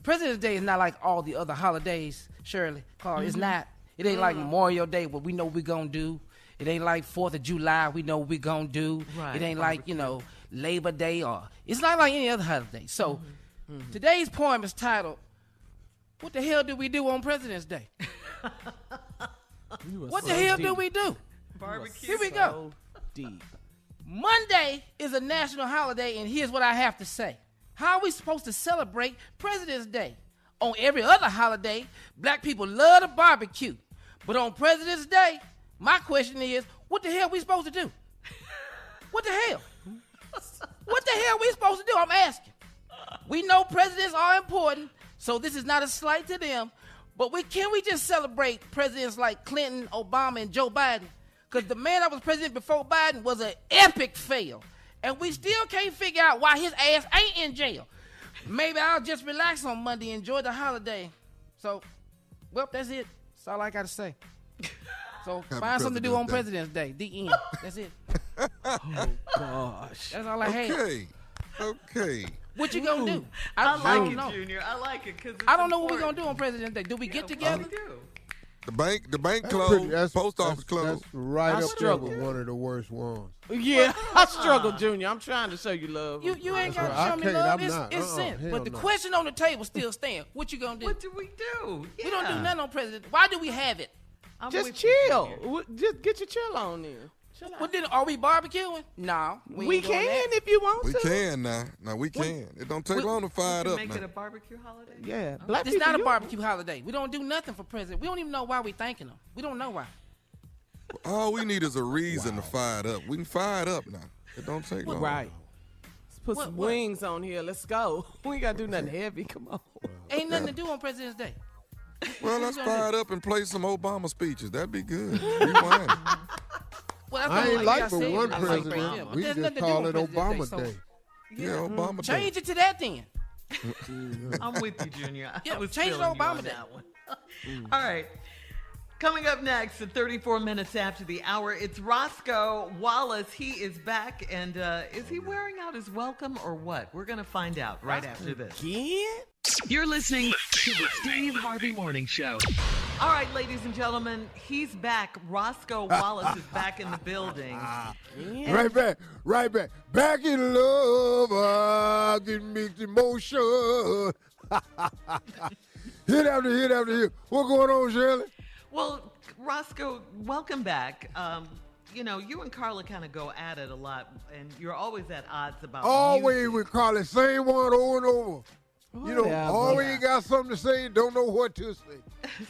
M: President's Day is not like all the other holidays, Shirley. Carl, it's not. It ain't like Memorial Day, what we know we're going to do. It ain't like 4th of July, we know what we're going to do.
C: Right.
M: It ain't like, Labor Day it's not like any other holiday. So today's poem is titled, "What the hell do we do on President's Day?" What the hell do we do?
C: Barbecue.
M: Here we go.
L: Deep.
M: Monday is a national holiday, and here's what I have to say. How are we supposed to celebrate President's Day? On every other holiday, black people love to barbecue. But on President's Day, my question is, what the hell are we supposed to do? What the hell? What the hell are we supposed to do? I'm asking. We know presidents are important, so this is not a slight to them. But can we just celebrate presidents like Clinton, Obama, and Joe Biden? Because the man that was president before Biden was an epic fail. And we still can't figure out why his ass ain't in jail. Maybe I'll just relax on Monday and enjoy the holiday. So, well, that's it. That's all I got to say. So find something to do on President's Day. The end. That's it.
L: Oh, gosh.
M: That's all I had.
O: Okay.
M: What you gonna do?
C: I like
M: don't
C: it,
M: know.
C: Junior. I like it because
M: I don't know what we're gonna do on President's Day. Do we get together?
C: We do.
O: The bank closed. Post office closed.
B: That's right
L: I
B: up there
L: struggle.
B: with one of the worst ones.
L: Yeah, I struggle, Junior. I'm trying to show you love.
M: You ain't got
B: right.
M: to show
B: I
M: me
B: can't.
M: love.
B: I'm
M: It's
B: not.
M: sense.
B: hell
M: But the
B: no.
M: question on the table still stands. What you gonna do?
C: What do we do?
M: We don't do nothing on President. Why do we have it?
C: I'm
L: Just
C: with you,
L: chill.
C: Junior.
L: Just get your chill on then. Chill out.
M: What then? Are we barbecuing? No,
L: We
M: ain't doing
L: can
M: that.
L: if you want
O: We
L: to.
O: can now. Now we can. It don't take long to fire it
C: Can
O: up
C: make
O: now.
C: it a barbecue holiday?
L: Yeah, black
M: It's
L: people,
M: not a
L: you-
M: barbecue holiday. We don't do nothing for president. We don't even know why we thanking them. We don't know why.
O: All we need is a reason to fire it up. We can fire it up now. It don't take long.
L: Right. Let's put
M: What-
L: some
M: what?
L: wings on here. Let's go. We ain't got to do nothing heavy. Come on.
M: Ain't nothing to do on President's Day.
O: Well, let's fire it up and play some Obama speeches. That'd be good. Rewind.
M: Well,
B: I ain't like
M: but
B: but one president. We just call it Obama Day.
O: Yeah, Obama Day.
M: Change it to that then.
C: I'm with you, Junior.
M: Yeah,
C: I was
M: change it to
C: feeling you
M: Obama
C: on
M: Day.
C: that one. All right. Coming up next at 34 minutes after the hour, it's Roscoe Wallace. He is back, and is he wearing out his welcome or what? We're going to find out right after this.
L: Again?
C: You're listening to the Steve Harvey Morning Show. All right, ladies and gentlemen, he's back. Roscoe Wallace is back in the building.
B: Right back. Back in love, I get mixed emotion. Hit after hit. What going on, Shirley?
C: Well, Roscoe, welcome back. You know, you and Carla kind of go at it a lot, and you're always at odds about
B: Always
C: music.
B: with Carla, same one over and over. You know,
L: Whatever.
B: always got something to say, don't know what to say.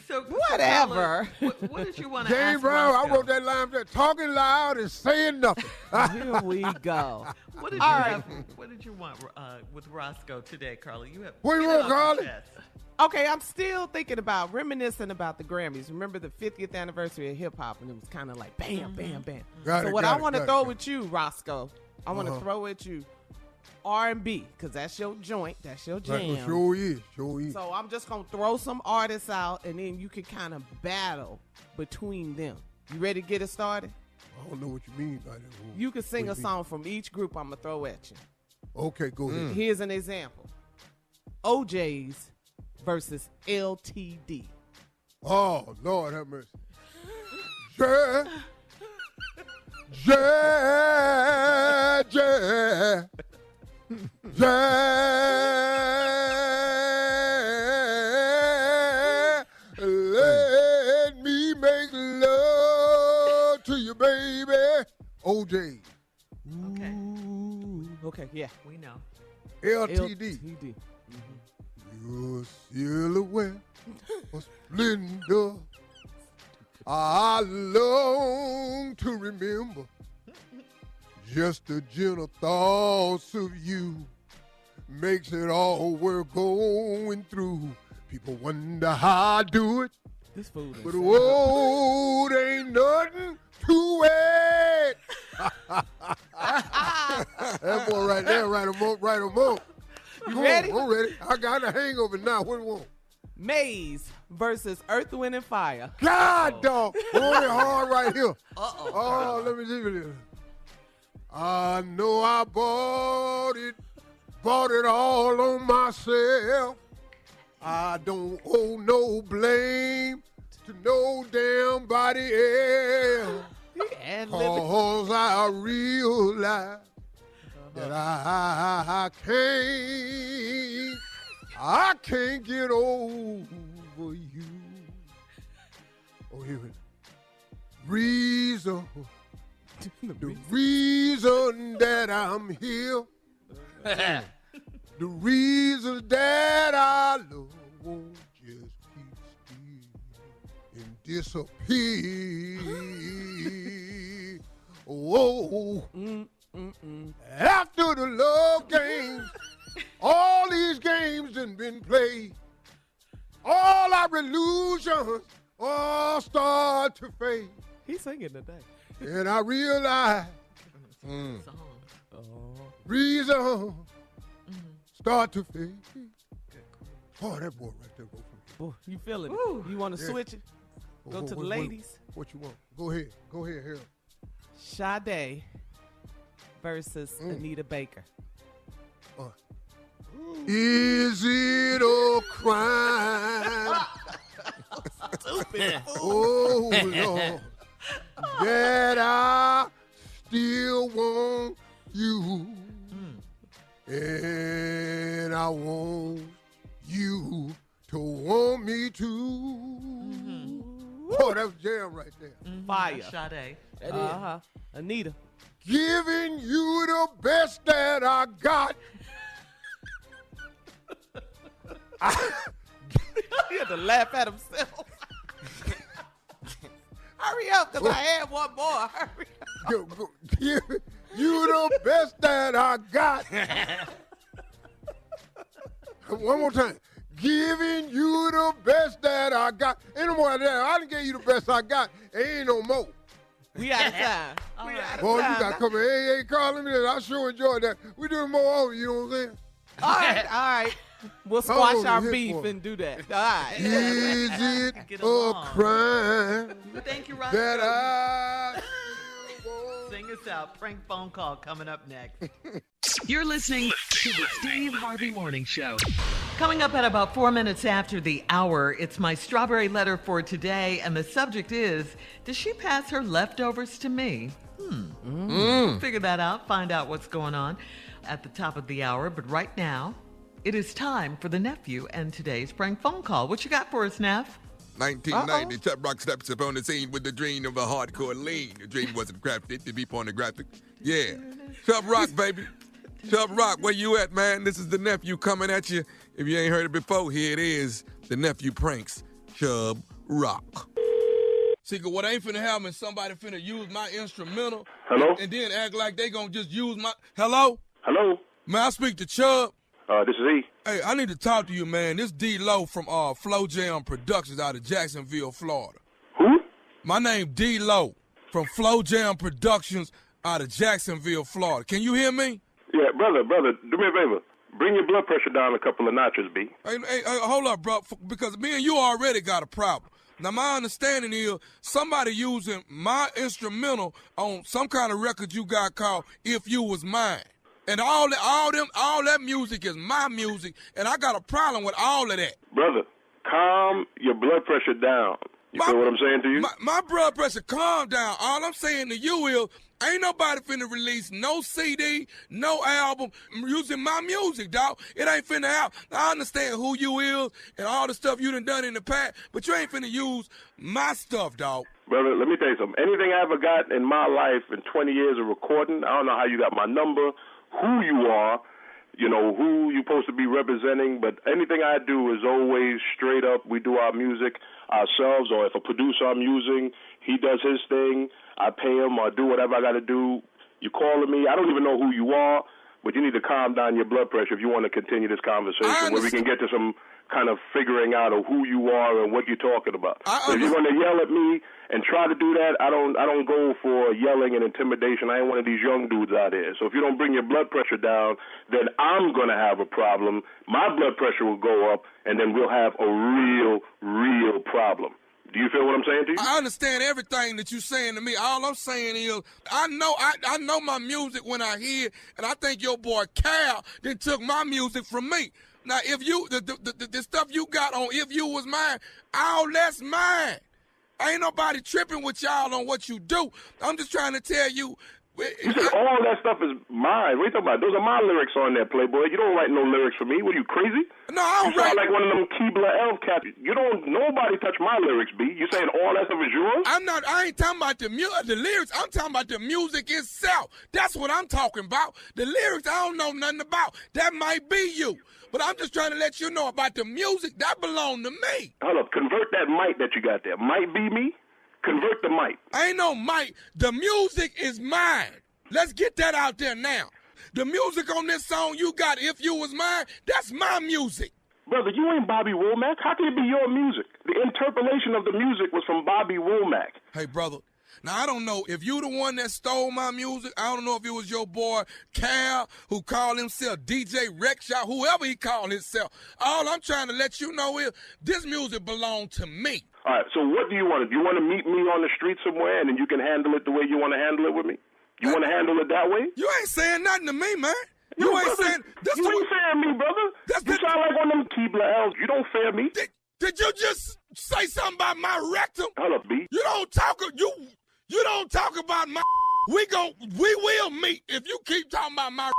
C: So,
L: whatever.
C: Carla, what did you want to
B: James
C: ask
B: Brown,
C: Roscoe?
B: I wrote that line there, talking loud and saying nothing.
L: Here we go.
C: What did you have? What did you want with Roscoe today, Carla? You have.
B: What do you
C: get it
B: want,
C: off your
B: Carla?
C: chest.
L: Okay, I'm still reminiscing about the Grammys. Remember the 50th anniversary of hip hop, and it was kind of like bam, bam, bam.
B: Got
L: So
B: it,
L: what
B: got
L: I
B: it,
L: want to
B: got
L: throw
B: it.
L: at you, Roscoe, I want to throw at you R&B, because that's your joint, that's your jam.
B: Sure is.
L: So I'm just going to throw some artists out, and then you can kind of battle between them. You ready to get it started?
B: I don't know what you mean by that.
L: You can sing a song from each group I'm going to throw at you.
B: Okay, go ahead.
L: Here's an example. OJ's versus LTD.
B: Oh, Lord have mercy. Yeah. Let me make love to you, baby. OJ.
C: Okay.
L: Okay, yeah.
C: We know.
B: LTD. Your silhouette was splendor. I long to remember just the gentle thoughts of you makes it all we're going through. People wonder how I do it,
L: This food is
B: but whoa, there ain't nothing to it. That boy right there, right him up.
L: You ready?
B: I'm ready. I got a hangover now. What do you want?
L: Maze versus Earth, Wind, and Fire.
B: God, dog. Hold it hard right here.
C: Uh-oh.
B: Oh, let me see this. I know I bought it all on myself. I don't owe no blame to no damn body else. Cause I realize that I can't get over you. Oh, here it is. Reason. The reason that I'm here. The reason that I love won't just keep still and disappear. Oh, after the love games, all these games done been played. All our illusions all start to fade.
L: He's singing today.
B: And I realize reason start to fade. Oh, that boy right there. Go for it.
L: Boy, you feeling it? You want to switch it? Go to the ladies?
B: What you want? Go ahead, Harold.
L: Sade versus Anita Baker.
B: Is it a crime?
L: Stupid.
B: Oh, Lord. That I still want you. And I want you to want me too. Oh, that was jam right there.
L: Fire.
C: Sade.
L: Anita.
B: Giving you the best that I got.
L: He had to laugh at himself. Hurry up, because I had one more. Hurry up.
B: Giving you the best that I got. One more time. Giving you the best that I got. Ain't no more of that. I done gave you the best I got. Ain't no more.
L: We out of time.
B: Boy, you got to come in. Hey, calling me that. I sure enjoyed that. We doing more over, you know what I'm saying?
L: All right. We'll squash our beef and do that. All right.
B: Is it a crime
C: Thank you, Roscoe.
B: that I...
C: Sing us out. Prank phone call coming up next. You're listening to the Steve Harvey Morning Show. Coming up at about 4 minutes after the hour, it's my strawberry letter for today, and the subject is, does she pass her leftovers to me? Figure that out, find out what's going on at the top of the hour. But right now, it is time for the nephew and today's prank phone call. What you got for us, Neff?
O: 1990, Chuck Rock steps up on the scene with the dream of a hardcore lean. The dream wasn't crafted to be pornographic. Yeah. Chuck Rock, baby. Chuck Rock, where you at, man? This is the nephew coming at you. If you ain't heard it before, here it is. The nephew pranks Chubb Rock. See, what ain't finna happen is somebody finna use my instrumental.
R: Hello?
O: And then act like they gonna just use my... Hello?
R: Hello?
O: May I speak to Chubb?
R: This is E.
O: Hey, I need to talk to you, man. This D-Lo from Flow Jam Productions out of Jacksonville, Florida.
R: Who?
O: My name D-Lo from Flow Jam Productions out of Jacksonville, Florida. Can you hear me?
R: Yeah, brother, do me a favor. Bring your blood pressure down a couple of notches, B.
O: Hey, hold up, bro, because me and you already got a problem. Now, my understanding is somebody using my instrumental on some kind of record you got called If You Was Mine. And all that music is my music, and I got a problem with all of that.
R: Brother, calm your blood pressure down. You feel what I'm saying to you?
O: My blood pressure calm down. All I'm saying to you is, ain't nobody finna release no CD, no album using my music, dog. It ain't finna happen. I understand who you is and all the stuff you done in the past, but you ain't finna use my stuff, dog.
R: Brother, let me tell you something. Anything I ever got in my life in 20 years of recording, I don't know how you got my number, who you are, you know, who you're supposed to be representing, but anything I do is always straight up. We do our music ourselves, or if a producer I'm using, he does his thing, I pay him or do whatever I got to do. You're calling me. I don't even know who you are, but you need to calm down your blood pressure if you want to continue this conversation where we can get to some kind of figuring out of who you are and what you're talking about. So if you're going to yell at me and try to do that, I don't go for yelling and intimidation. I ain't one of these young dudes out here. So if you don't bring your blood pressure down, then I'm going to have a problem. My blood pressure will go up, and then we'll have a real problem. Do you feel what I'm saying to you?
O: I understand everything that you're saying to me. All I'm saying is, I know my music when I hear it, and I think your boy Cal then took my music from me. Now, if you the stuff you got on If You Was Mine, all that's mine. Ain't nobody tripping with y'all on what you do. I'm just trying to tell you.
R: You said all that stuff is mine. What are you talking about? Those are my lyrics on there, Playboy. You don't write no lyrics for me. What are you, crazy?
O: No, I don't
R: You sound like one of them Keebler elf cats. You don't, nobody touch my lyrics, B. You saying all that stuff is yours?
O: I ain't talking about the lyrics. I'm talking about the music itself. That's what I'm talking about. The lyrics I don't know nothing about. That might be you. But I'm just trying to let you know about the music. That belong to me.
R: Hold up. Convert that mic that you got there. Might be me? Convert the mic.
O: Ain't no mic. The music is mine. Let's get that out there now. The music on this song you got, If You Was Mine, that's my music.
R: Brother, you ain't Bobby Womack. How can it be your music? The interpolation of the music was from Bobby Womack.
O: Hey, brother. Now, I don't know if you the one that stole my music. I don't know if it was your boy Cal, who called himself DJ Rexshot, whoever he called himself. All I'm trying to let you know is this music belonged to me.
R: All right, so what do you want? Do you want to meet me on the street somewhere and then you can handle it the way you want to handle it with me? You want to handle it that way?
O: You ain't saying nothing to me, man. You ain't saying...
R: You ain't saying me, brother. You sound like one of them Keebler elves. You don't fear me.
O: Did you just say something about my rectum?
R: Hold up, B.
O: You don't talk about my... We will meet if you keep talking about my...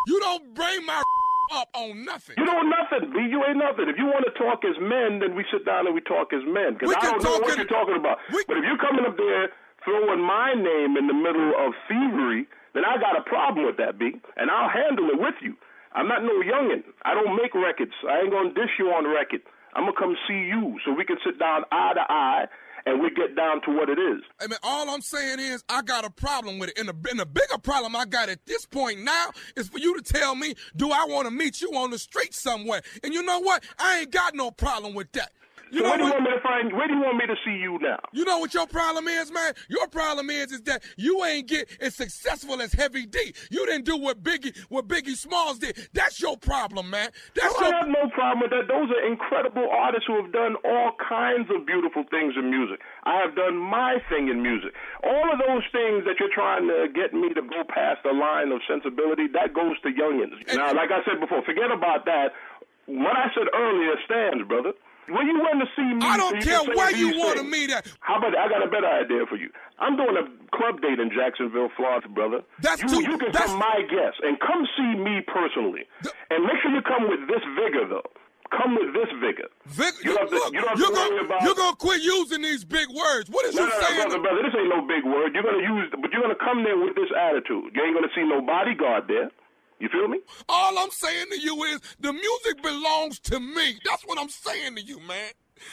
O: You don't bring my up on nothing.
R: You know nothing, B. You ain't nothing. If you want to talk as men, then we sit down and we talk as men. Because I don't know what you're talking about. But if you're coming up there throwing my name in the middle of thievery, then I got a problem with that, B. And I'll handle it with you. I'm not no youngin'. I don't make records. I ain't going to dish you on record. I'm going to come see you so we can sit down eye to eye and we get down to what it is.
O: I mean, all I'm saying is I got a problem with it. And the bigger problem I got at this point now is for you to tell me, do I want to meet you on the street somewhere? And you know what? I ain't got no problem with that.
R: So where do you want me to find? Where do you want me to see you now?
O: You know what your problem is, man? Your problem is that you ain't get as successful as Heavy D. You didn't do what Biggie Smalls did. That's your problem, man.
R: I have no problem with that. Those are incredible artists who have done all kinds of beautiful things in music. I have done my thing in music. All of those things that you're trying to get me to go past the line of sensibility, that goes to youngins. Now, like I said before, forget about that. What I said earlier stands, brother. When you want to see me,
O: I don't care where you want to meet at.
R: How about I got a better idea for you? I'm doing a club date in Jacksonville, Florida, brother. You can come my guest and come see me personally, and make sure you come with this vigor, though. Come with this vigor.
O: You're gonna quit using these big words. What is you saying?
R: Brother, this ain't no big word. You're gonna come there with this attitude. You ain't gonna see no bodyguard there. You feel me?
O: All I'm saying to you is the music belongs to me. That's what I'm saying to you, man.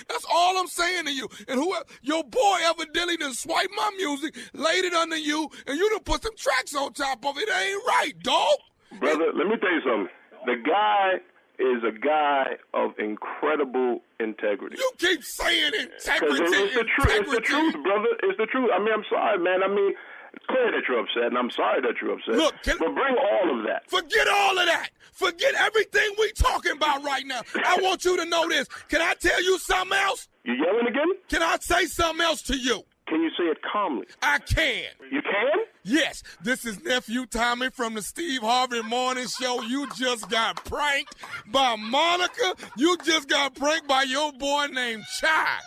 O: That's all I'm saying to you. And whoever your boy evidently done swiped my music, laid it under you, and you done put some tracks on top of it. It ain't right, dog.
R: Brother, let me tell you something. The guy is a guy of incredible integrity.
O: You keep saying integrity.
R: It's the truth. It's the truth, brother. It's the truth. I mean, I'm sorry, man. I mean, it's clear that you're upset, and I'm sorry that you're upset.
O: Look,
R: but bring all of that.
O: Forget all of that. Forget everything we talking about right now. I want you to know this. Can I tell you something else?
R: You yelling again?
O: Can I say something else to you?
R: Can you say it calmly?
O: I can.
R: You can?
O: Yes. This is Nephew Tommy from the Steve Harvey Morning Show. You just got pranked by Monica. You just got pranked by your boy named Chai.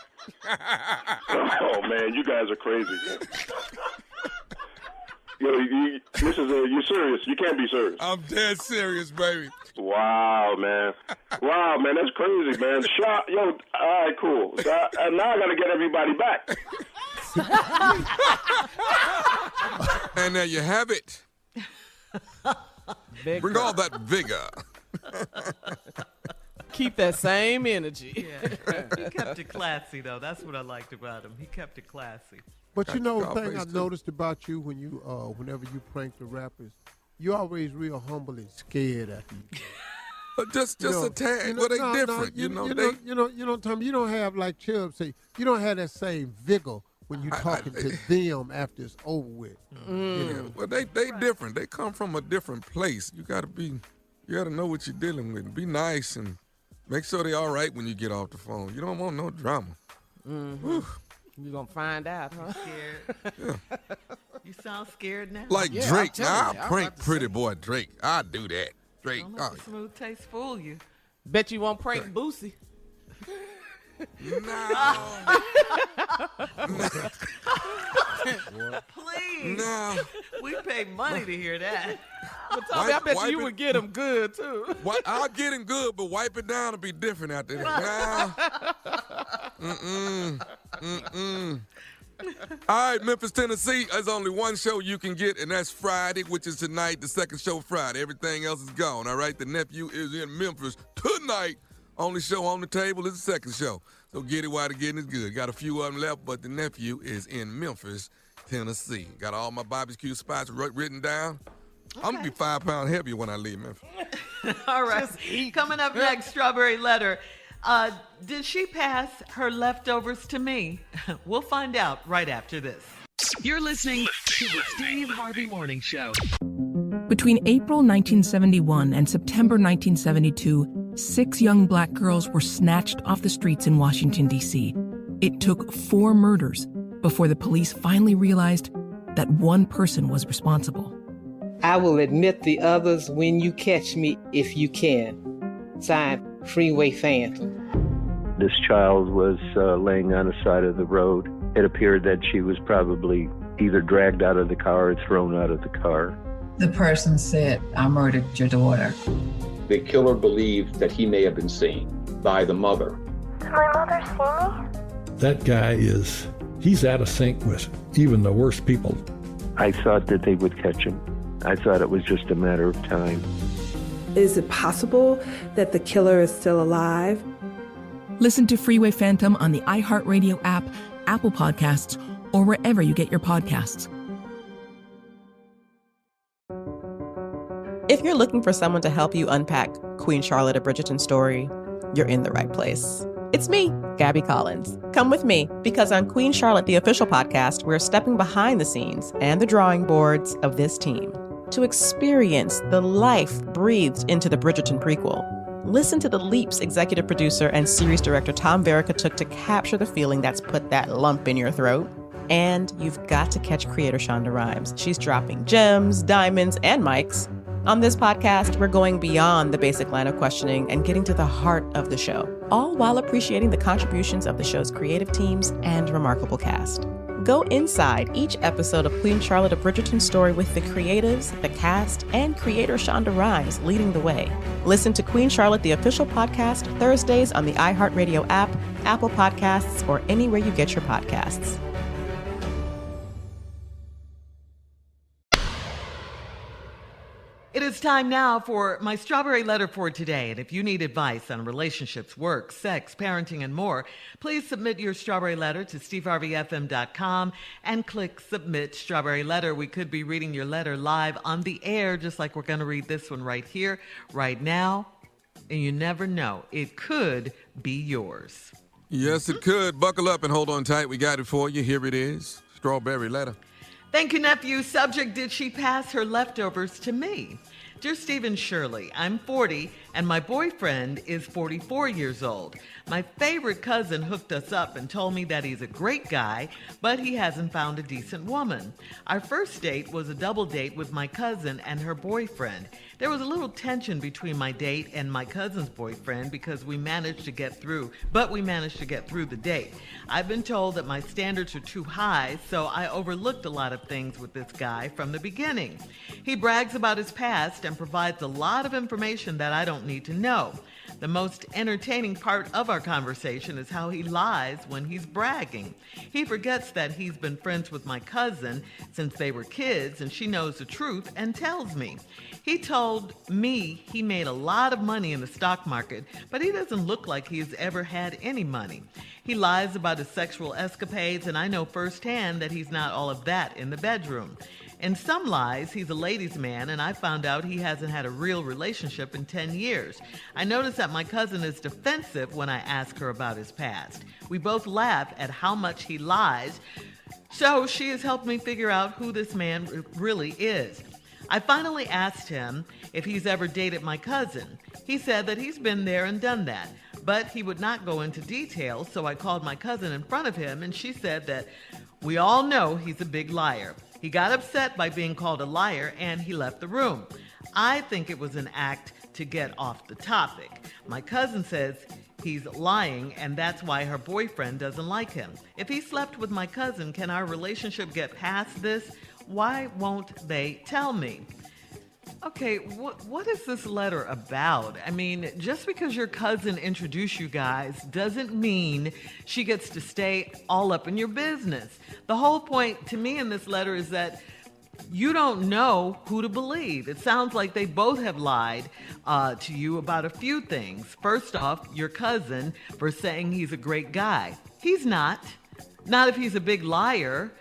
R: Oh, man, you guys are crazy. You're serious. You can't be serious.
O: I'm dead serious, baby.
R: Wow, man. Wow, man, that's crazy, man. All right, cool. So now I got to get everybody back.
O: And there you have it. Bring all that vigor.
L: Keep that same energy.
C: Yeah. He kept it classy, though. That's what I liked about him. He kept it classy.
B: But you know, the thing I've noticed about you when you, whenever you prank the rappers, you're always real humble and scared after you.
O: Just a tad, but they different,
B: Tommy, you don't have, like Chubb say, you don't have that same vigor when you're talking to them after it's over with.
O: Yeah, well, they different. They come from a different place. You gotta know what you're dealing with. Be nice and make sure they're all right when you get off the phone. You don't want no drama.
L: Mm-hmm. You're going to find out, huh?
C: Scared.
O: Yeah.
C: You sound scared now?
O: Like Drake. Now, I prank pretty boy Drake. I do that. Drake.
C: Don't let the smooth taste fool you.
L: Bet you won't prank Boosie.
O: No.
C: Please.
O: No.
C: We pay money to hear that.
L: But Tommy, I bet you would get him good, too.
O: I'll get him good, but wipe it down and be different out there. All right, Memphis, Tennessee, there's only one show you can get, and that's Friday, which is tonight, the second show Friday. Everything else is gone, all right? The nephew is in Memphis tonight. Only show on the table is the second show. So get it while the getting is good. Got a few of them left, but the nephew is in Memphis, Tennessee. Got all my barbecue spots written down. Okay. I'm going to be 5 pounds heavier when I leave Memphis.
C: All right. Coming up next, Strawberry Letter. Did she pass her leftovers to me? We'll find out right after this. You're listening to the Steve Harvey Morning Show.
D: Between April 1971 and September 1972, 6 young black girls were snatched off the streets in Washington, D.C. It took 4 murders before the police finally realized that one person was responsible.
E: I will admit the others when you catch me, if you can. Signed, Freeway Phantom.
F: This child was laying on the side of the road. It appeared that she was probably either dragged out of the car or thrown out of the car.
G: The person said, I murdered your daughter.
H: The killer believed that he may have been seen by the mother.
P: Did my mother see me?
J: That guy he's out of sync with even the worst people.
F: I thought that they would catch him. I thought it was just a matter of time.
K: Is it possible that the killer is still alive?
D: Listen to Freeway Phantom on the iHeartRadio app, Apple Podcasts, or wherever you get your podcasts.
Q: If you're looking for someone to help you unpack Queen Charlotte of Bridgerton's story, you're in the right place. It's me, Gabby Collins. Come with me, because on Queen Charlotte, the official podcast, we're stepping behind the scenes and the drawing boards of this team to experience the life breathed into the Bridgerton prequel. Listen to the leaps executive producer and series director Tom Verica took to capture the feeling that's put that lump in your throat. And you've got to catch creator Shonda Rhimes. She's dropping gems, diamonds, and mics. On this podcast, we're going beyond the basic line of questioning and getting to the heart of the show, all while appreciating the contributions of the show's creative teams and remarkable cast. Go inside each episode of Queen Charlotte, a Bridgerton story with the creatives, the cast, and creator Shonda Rhimes leading the way. Listen to Queen Charlotte, the official podcast, Thursdays on the iHeartRadio app, Apple Podcasts, or anywhere you get your podcasts.
C: It is time now for my strawberry letter for today. And if you need advice on relationships, work, sex, parenting, and more, please submit your strawberry letter to steveharveyfm.com and click Submit Strawberry Letter. We could be reading your letter live on the air, just like we're going to read this one right here, right now. And you never know, it could be yours.
O: Yes, it could. Buckle up and hold on tight. We got it for you. Here it is. Strawberry letter.
C: Thank you, nephew. Subject, did she pass her leftovers to me? Dear Stephen Shirley, I'm 40 and my boyfriend is 44 years old. My favorite cousin hooked us up and told me that he's a great guy, but he hasn't found a decent woman. Our first date was a double date with my cousin and her boyfriend. There was a little tension between my date and my cousin's boyfriend because we managed to get through the date. I've been told that my standards are too high, so I overlooked a lot of things with this guy from the beginning. He brags about his past and provides a lot of information that I don't need to know. The most entertaining part of our conversation is how he lies when he's bragging. He forgets that he's been friends with my cousin since they were kids, and she knows the truth and tells me. He told me he made a lot of money in the stock market, but he doesn't look like he's ever had any money. He lies about his sexual escapades, and I know firsthand that he's not all of that in the bedroom. In some lies, he's a ladies' man, and I found out he hasn't had a real relationship in 10 years. I noticed that my cousin is defensive when I ask her about his past. We both laugh at how much he lies, so she has helped me figure out who this man really is. I finally asked him if he's ever dated my cousin. He said that he's been there and done that, but he would not go into details, so I called my cousin in front of him, and she said that we all know he's a big liar. He got upset by being called a liar, and he left the room. I think it was an act to get off the topic. My cousin says he's lying, and that's why her boyfriend doesn't like him. If he slept with my cousin, can our relationship get past this? Why won't they tell me? Okay, what is this letter about? I mean, just because your cousin introduced you guys doesn't mean she gets to stay all up in your business. The whole point to me in this letter is that you don't know who to believe. It sounds like they both have lied to you about a few things. First off, your cousin for saying he's a great guy. He's not. Not if he's a big liar.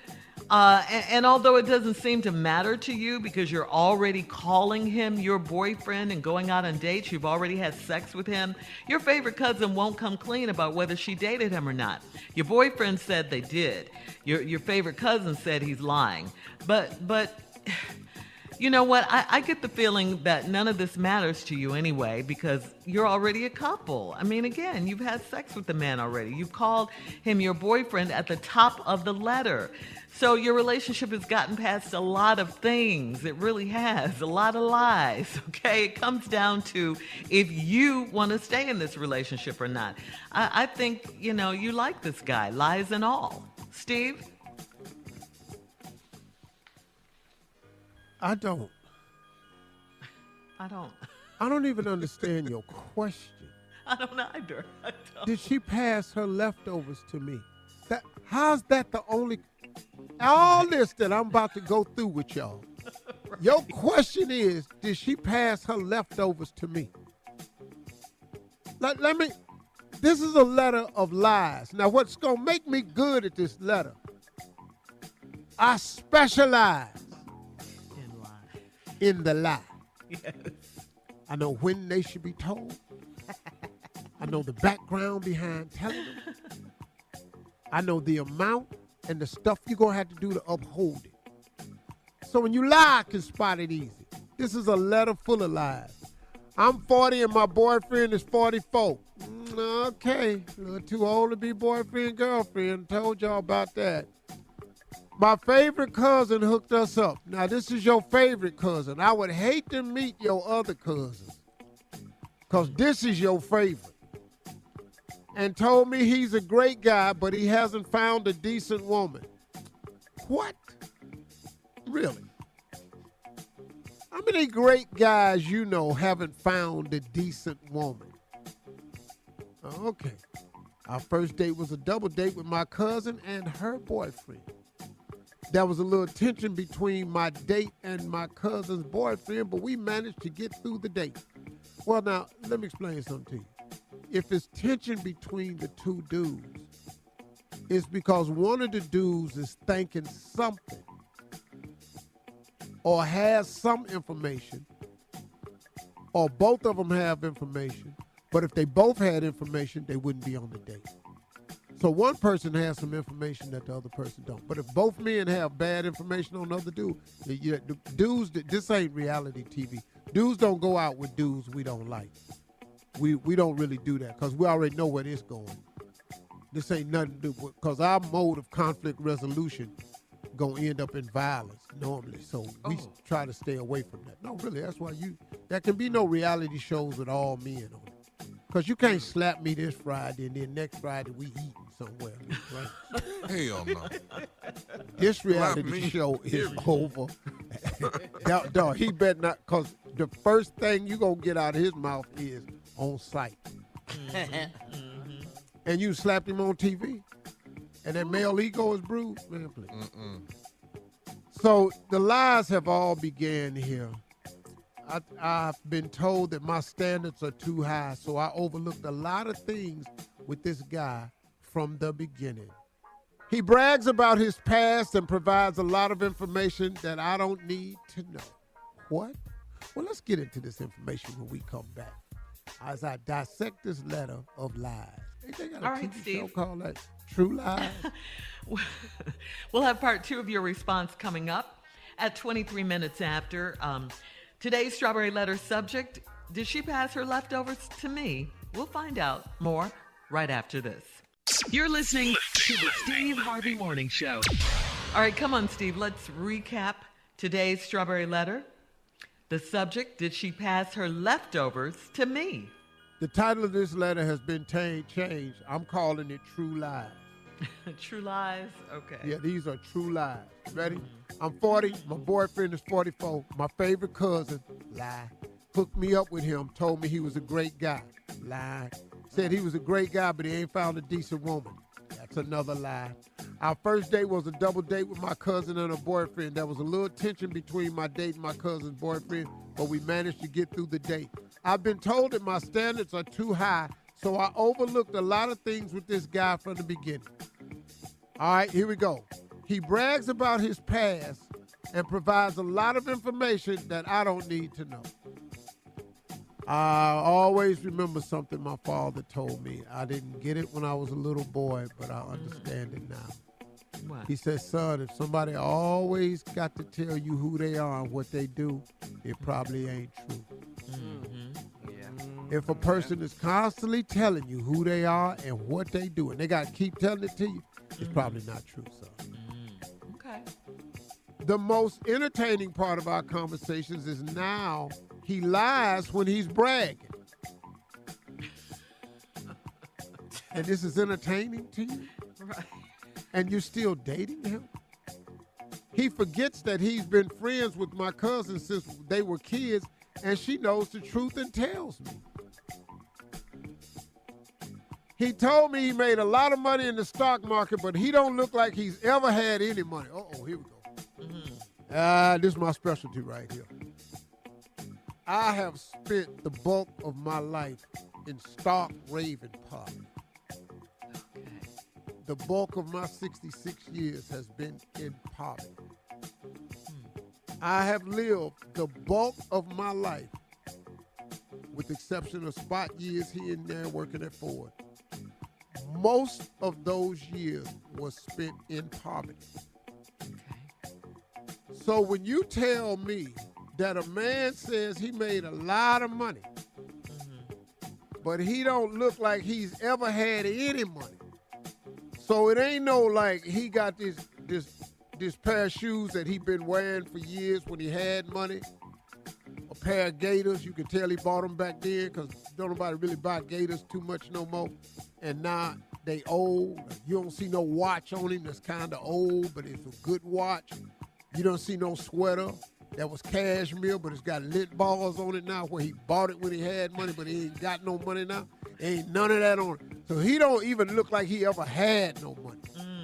C: And although it doesn't seem to matter to you because you're already calling him your boyfriend and going out on dates, you've already had sex with him, your favorite cousin won't come clean about whether she dated him or not. Your boyfriend said they did. Your favorite cousin said he's lying. But you know what? I get the feeling that none of this matters to you anyway because you're already a couple. I mean, again, you've had sex with the man already. You've called him your boyfriend at the top of the letter. So your relationship has gotten past a lot of things. It really has. A lot of lies, okay? It comes down to if you want to stay in this relationship or not. I think, you like this guy, lies and all. Steve?
B: I don't.
C: I
B: don't even understand your question.
C: I don't either. I don't.
B: Did she pass her leftovers to me? How's that the only... All this that I'm about to go through with y'all. Right. Your question is, did she pass her leftovers to me? This is a letter of lies. Now, what's going to make me good at this letter, I specialize in the lie.
C: Yes.
B: I know when they should be told. I know the background behind telling them. I know the amount and the stuff you're going to have to do to uphold it. So when you lie, I can spot it easy. This is a letter full of lies. I'm 40 and my boyfriend is 44. Okay, a little too old to be boyfriend, girlfriend. Told y'all about that. My favorite cousin hooked us up. Now, this is your favorite cousin. I would hate to meet your other cousins because this is your favorite. And told me he's a great guy, but he hasn't found a decent woman. What? Really? How many great guys you know haven't found a decent woman? Okay. Our first date was a double date with my cousin and her boyfriend. There was a little tension between my date and my cousin's boyfriend, but we managed to get through the date. Well, now, let me explain something to you. If it's tension between the two dudes, it's because one of the dudes is thinking something or has some information, or both of them have information, but if they both had information, they wouldn't be on the date. So one person has some information that the other person don't. But if both men have bad information on the other dude, the dudes, this ain't reality TV. Dudes don't go out with dudes we don't like. We don't really do that because we already know where this going. This ain't nothing to do with, because our mode of conflict resolution gonna end up in violence normally. So we try to stay away from that. No, really, that's why there can be no reality shows with all men on it. Because you can't slap me this Friday and then next Friday we eating somewhere. Right?
O: Hell no.
B: This reality show is over. Dog, he better not, because the first thing you gonna get out of his mouth is on site. And you slapped him on TV, and that male ego is bruised. Man, please. So the lies have all began here. I've been told that my standards are too high, so I overlooked a lot of things with this guy from the beginning. He brags about his past and provides a lot of information that I don't need to know. What? Well, let's get into this information when we come back, as I dissect this letter of lies. They got a TV show called that True Lies.
C: We'll have part 2 of your response coming up at 23 minutes after. Today's Strawberry Letter subject, did she pass her leftovers to me? We'll find out more right after this. You're listening to the Steve Harvey Morning Show. All right, come on, Steve. Let's recap today's Strawberry Letter. The subject, did she pass her leftovers to me?
B: The title of this letter has been changed. I'm calling it True Lies.
C: True Lies? Okay.
B: Yeah, these are true lies. Ready? I'm 40. My boyfriend is 44. My favorite cousin, lie. Hooked me up with him. Told me he was a great guy. Lie. Said he was a great guy, but he ain't found a decent woman. That's another lie. Our first date was a double date with my cousin and her boyfriend. There was a little tension between my date and my cousin's boyfriend, but we managed to get through the date. I've been told that my standards are too high, so I overlooked a lot of things with this guy from the beginning. All right, here we go. He brags about his past and provides a lot of information that I don't need to know. I always remember something my father told me. I didn't get it when I was a little boy, but I understand it now.
C: What?
B: He said, son, if somebody always got to tell you who they are and what they do, it probably ain't true. If a person is constantly telling you who they are and what they do, and they got to keep telling it to you, it's probably not true, son.
C: Okay.
B: The most entertaining part of our conversations is now he lies when he's bragging. And this is entertaining to you?
C: Right.
B: And you're still dating him? He forgets that he's been friends with my cousin since they were kids, and she knows the truth and tells me. He told me he made a lot of money in the stock market, but he don't look like he's ever had any money. Here we go. This is my specialty right here. I have spent the bulk of my life in stark raving poverty.
C: Okay.
B: The bulk of my 66 years has been in poverty. I have lived the bulk of my life with the exception of spot years here and there working at Ford, most of those years was spent in poverty. So when you tell me that a man says he made a lot of money, but he don't look like he's ever had any money, so it ain't no like he got this pair of shoes that he been wearing for years when he had money, a pair of gaiters, you can tell he bought them back then because don't nobody really buy gaiters too much no more, and now they old. You don't see no watch on him that's kind of old, but it's a good watch. You don't see no sweater that was cashmere, but it's got lint balls on it now where he bought it when he had money, but he ain't got no money now. Ain't none of that on it. So he don't even look like he ever had no money.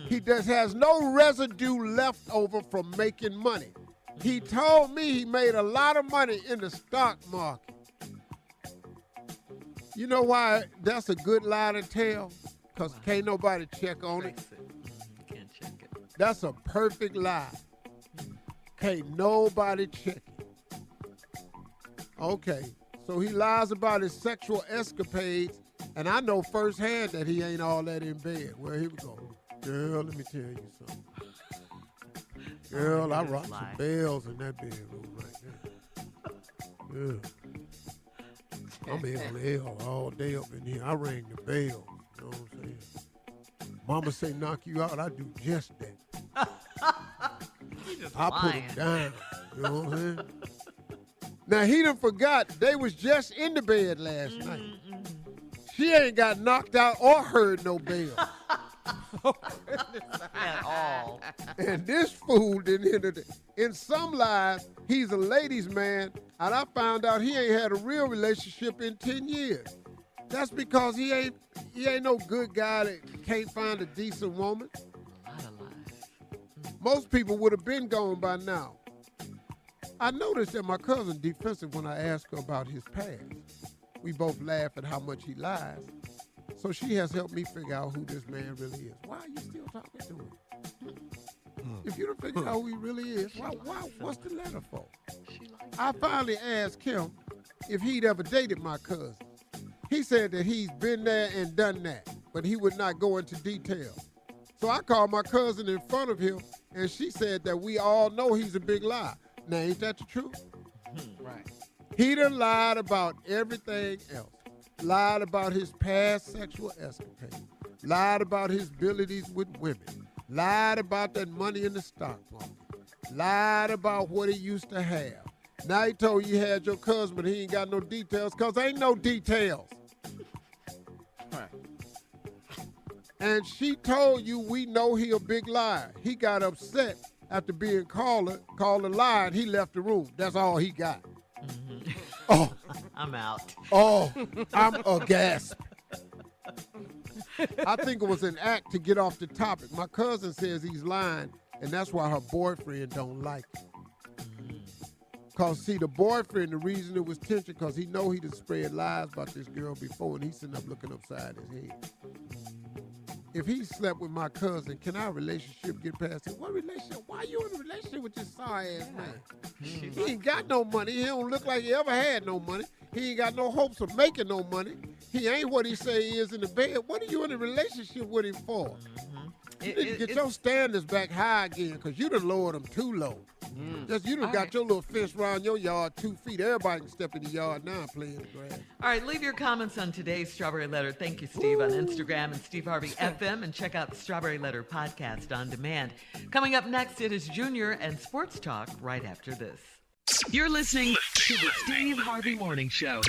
B: He just has no residue left over from making money. He told me he made a lot of money in the stock market. You know why that's a good lie to tell? Because can't nobody check on it.
C: You can't check it.
B: That's a perfect lie. Can't nobody check it. Okay, so he lies about his sexual escapades, and I know firsthand that he ain't all that in bed. Well, here we go. Girl, let me tell you something. Girl, I rock some bells in that bedroom right now. Yeah. I'm L all day up in here. I rang the bell. You know what I'm saying? Mama say knock you out, I do just that. I put him down. You know what I'm saying? Now, he done forgot they was just in the bed last night. She ain't got knocked out or heard no bell.
C: At all.
B: And this fool didn't enter the, in some lies, he's a ladies' man, and I found out he ain't had a real relationship in 10 years. That's because he ain't no good guy that can't find a decent woman. Most people would have been gone by now. I noticed that my cousin defensive when I asked her about his past. We both laugh at how much he lies. So she has helped me figure out who this man really is. Why are you still talking to him? If you don't figure out who he really is, why what's the letter for? I finally asked him if he'd ever dated my cousin. He said that he's been there and done that, but he would not go into detail. So I called my cousin in front of him, and she said that we all know he's a big lie. Now, ain't that the truth?
M: Right.
B: He done lied about everything else. Lied about his past sexual escapades. Lied about his abilities with women. Lied about that money in the stock market. Lied about what he used to have. Now he told you he had your cousin, but he ain't got no details, because ain't no details.
M: Right.
B: And she told you we know he a big liar. He got upset after being called a liar, and he left the room. That's all he got. Oh,
C: I'm out.
B: Oh, I'm aghast. I think it was an act to get off the topic. My cousin says he's lying, and that's why her boyfriend don't like it. Because, see, the boyfriend, the reason it was tension, because he know he done spread lies about this girl before, and he's sitting up looking upside his head. If he slept with my cousin, can our relationship get past it? What relationship? Why are you in a relationship with this sorry-ass man? He ain't got no money. He don't look like he ever had no money. He ain't got no hopes of making no money. He ain't what he say he is in the bed. What are you in a relationship with him for? You need to get your standards back high again, because you done lowered them too low. Just you done got your little fence around your yard 2 feet. Everybody can step in the yard now and play in the grass.
C: All right, leave your comments on today's Strawberry Letter. Thank you, Steve, on Instagram and Steve Harvey FM, and check out the Strawberry Letter podcast on demand. Coming up next, it is Junior and Sports Talk right after this. You're listening to the Steve Harvey Morning Show.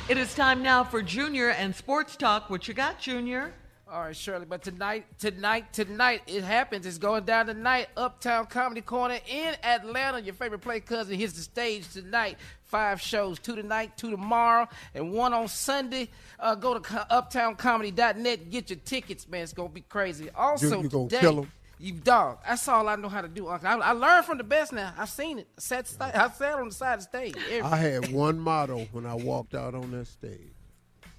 C: It is time now for Junior and Sports Talk. What you got, Junior?
M: All right, Shirley, but tonight, it happens. It's going down tonight, Uptown Comedy Corner in Atlanta. Your favorite play cousin hits the stage tonight. 5 shows, 2 tonight, 2 tomorrow, and 1 on Sunday. Go to uptowncomedy.net, get your tickets, man. It's going to be crazy. Also,
B: you gonna
M: today,
B: kill him?
M: You dog. That's all I know how to do. I learned from the best now. I've seen it. I sat on the side of the stage.
B: I had one motto when I walked out on that stage.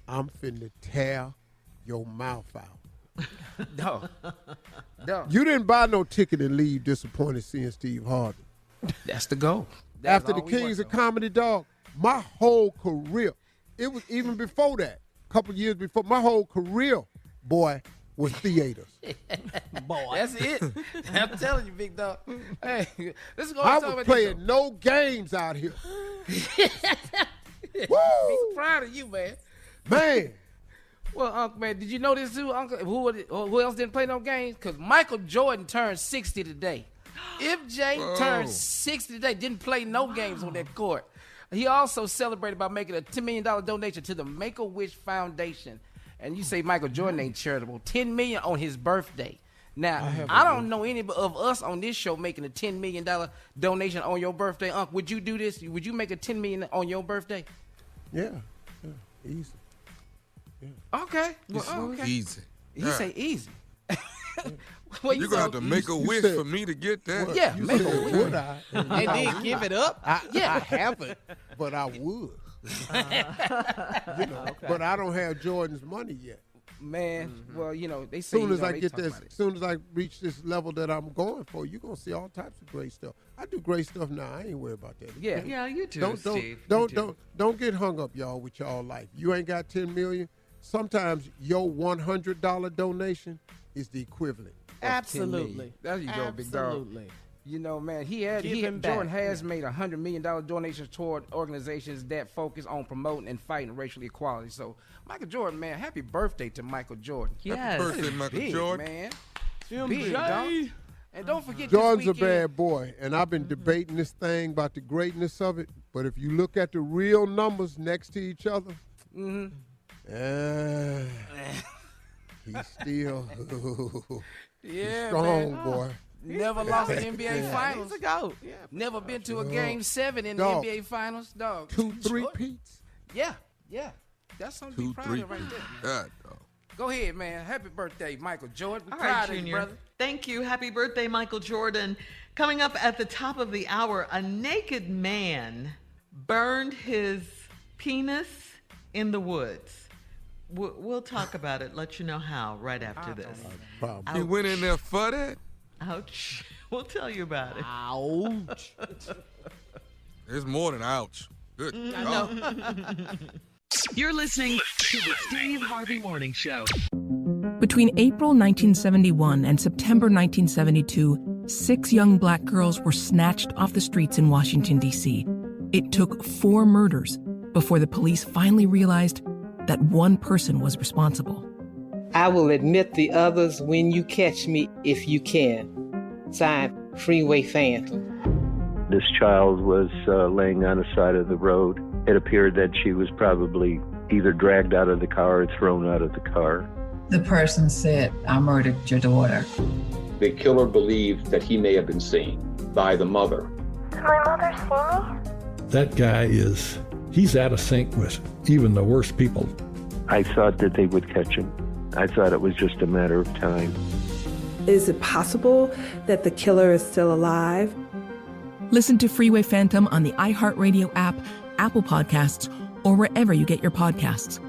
B: I'm finna tear your mouth out.
M: No.
B: You didn't buy no ticket and leave disappointed seeing Steve Harvey.
M: That's the goal.
B: After the Kings of Comedy, dog, my whole career, it was even before that. A couple years before. My whole career, boy, was theaters.
M: Boy, that's it. I'm telling you, big dog. Hey, this is
B: I was playing no games out here. Woo!
M: Proud of you, man.
B: Man.
M: Well, Uncle, man, did you know this too, Uncle? Who else didn't play no games? Because Michael Jordan turned 60 today. MJ turned 60 today, didn't play no games on that court. He also celebrated by making a $10 million donation to the Make-A-Wish Foundation. And you say Michael Jordan ain't charitable. $10 million on his birthday. Now, I don't know any of us on this show making a $10 million donation on your birthday. Uncle, would you do this? Would you make a $10 million on your birthday?
B: Yeah, easy. Yeah.
M: Okay. Well, okay.
O: Easy.
M: He say easy.
O: Well, you're going to have to make a wish for me to get that.
M: Well, yeah, make a wish.
B: Would I?
L: And then give it up?
B: I haven't, but I would. But I don't have Jordan's money yet.
M: Man, well, they say
B: soon as I get this, soon as I reach this level that I'm going for, you're gonna see all types of great stuff. I do great stuff now. I ain't worried about that.
M: Yeah,
C: you do. Steve.
B: Don't get hung up, y'all, with y'all life. You ain't got $10 million. Sometimes your $100 donation is the equivalent.
L: Absolutely.
M: There you go, big dog.
L: Absolutely.
M: Man, Jordan has made $100 million donations toward organizations that focus on promoting and fighting racial equality. So, Michael Jordan, man, happy birthday to Michael Jordan.
C: Yes.
O: Happy birthday, Michael Jordan.
M: Man. Big, dog. And don't forget
B: Jordan's a bad boy, and I've been debating this thing about the greatness of it, but if you look at the real numbers next to each other, he's still he's strong,
M: man.
B: boy.
M: Never lost an NBA Finals.
L: He's a GOAT. Yeah.
M: Never been to a Game 7 in the NBA Finals, dog.
B: 2 3-peats.
M: Yeah. That's something to be proud of right there. Go ahead, man. Happy birthday, Michael Jordan.
C: All
M: proud
C: right,
M: of you,
C: Junior.
M: brother.
C: Thank you. Happy birthday, Michael Jordan. Coming up at the top of the hour, a naked man burned his penis in the woods. We'll talk about it, let you know how right after this.
O: He went in there for that?
C: Ouch. We'll tell you about it.
L: Ouch.
O: It's more than ouch. Good.
C: I know. You're listening to the Steve Harvey Morning Show.
D: Between April 1971 and September 1972, 6 young black girls were snatched off the streets in Washington, D.C. It took 4 murders before the police finally realized that one person was responsible.
E: I will admit the others when you catch me if you can. Signed, Freeway Phantom.
F: This child was laying on the side of the road. It appeared that she was probably either dragged out of the car or thrown out of the car.
G: The person said, I murdered your daughter.
H: The killer believed that he may have been seen by the mother.
P: Did my mother see me?
J: That guy he's out of sync with even the worst people.
F: I thought that they would catch him. I thought it was just a matter of time.
K: Is it possible that the killer is still alive?
D: Listen to Freeway Phantom on the iHeartRadio app, Apple Podcasts, or wherever you get your podcasts.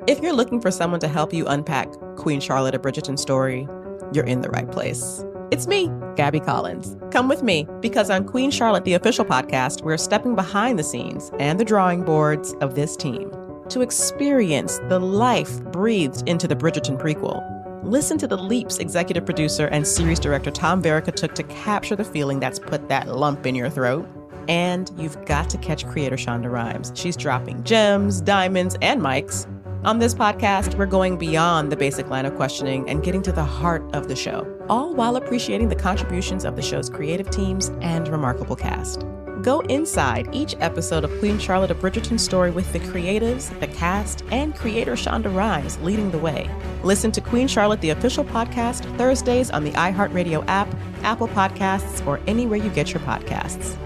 Q: If you're looking for someone to help you unpack Queen Charlotte of Bridgerton's story, you're in the right place. It's me, Gabby Collins. Come with me, because on Queen Charlotte, the official podcast, we're stepping behind the scenes and the drawing boards of this team to experience the life breathed into the Bridgerton prequel. Listen to the leaps executive producer and series director Tom Verica took to capture the feeling that's put that lump in your throat. And you've got to catch creator Shonda Rhimes. She's dropping gems, diamonds, and mics. On this podcast, we're going beyond the basic line of questioning and getting to the heart of the show, all while appreciating the contributions of the show's creative teams and remarkable cast. Go inside each episode of Queen Charlotte of Bridgerton's story with the creatives, the cast, and creator Shonda Rhimes leading the way. Listen to Queen Charlotte, the official podcast, Thursdays on the iHeartRadio app, Apple Podcasts, or anywhere you get your podcasts.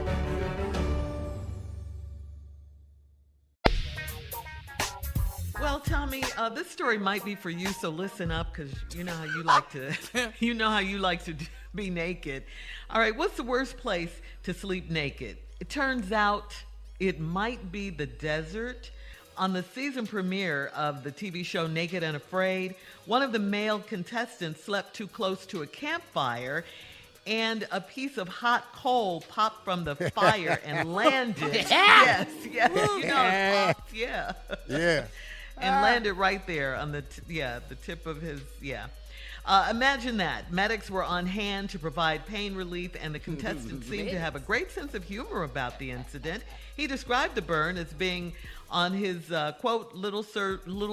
C: Well, Tommy, this story might be for you, so listen up, because you know how you like to, be naked. All right, what's the worst place to sleep naked? It turns out it might be the desert. On the season premiere of the TV show Naked and Afraid, one of the male contestants slept too close to a campfire, and a piece of hot coal popped from the fire and landed. Yes. You know it popped, yeah. And landed right there on the tip of his, imagine that. Medics were on hand to provide pain relief, and the contestant seemed to have a great sense of humor about the incident. He described the burn as being on his, quote, little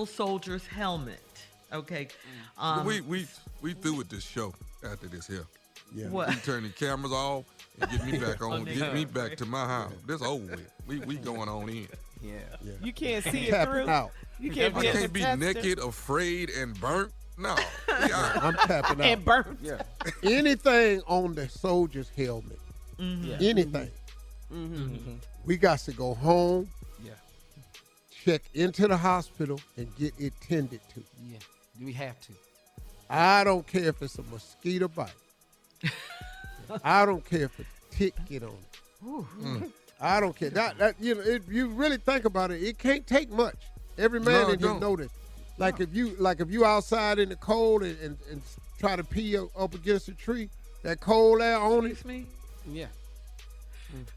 C: soldier's helmet. Okay.
O: We through with this show after this here.
B: Yeah.
C: What?
O: We turn the cameras off and get me back on. Get me back to my house. This over with. We going on in.
L: Yeah. You can't see it through.
B: Out.
L: You can't
O: I can't be naked, afraid, and burnt. No.
B: I'm tapping out.
L: And burnt.
B: Yeah. Anything on the soldier's helmet. Anything. We got to go home.
M: Yeah.
B: Check into the hospital and get it tended to.
M: Yeah. We have to.
B: I don't care if it's a mosquito bite. I don't care if a tick get on it. I don't care. That if you really think about it, it can't take much. Every man in here know this. Like if you outside in the cold and try to pee up against a tree, that cold air on it.
C: Excuse me?
M: Yeah.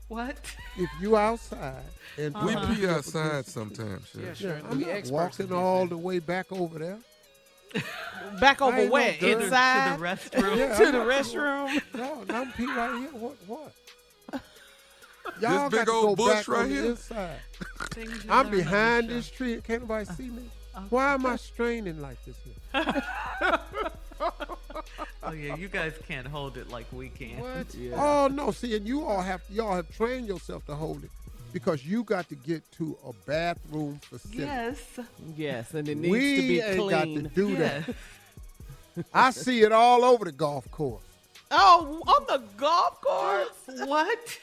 C: What?
B: If you outside and
O: we pee outside sometimes.
M: Yeah, sure.
B: I'm not walking all the way back over there.
L: Back over where? Inside?
C: To the restroom?
B: Yeah,
L: to the restroom?
B: No, I'm pee right here. What?
O: This
B: Y'all
O: big
B: got to
O: old
B: go
O: bush
B: back
O: right
B: on the
O: here?
B: inside. I'm behind this tree. Can't nobody see me. Why am I straining like this here?
C: Oh yeah, you guys can't hold it like we can.
M: What?
B: Yeah. Oh no, see, and y'all have trained yourself to hold it because you got to get to a bathroom facility.
L: Yes, and it needs to be clean.
B: We ain't got to do that. I see it all over the golf course.
L: Oh, on the golf course?
C: What?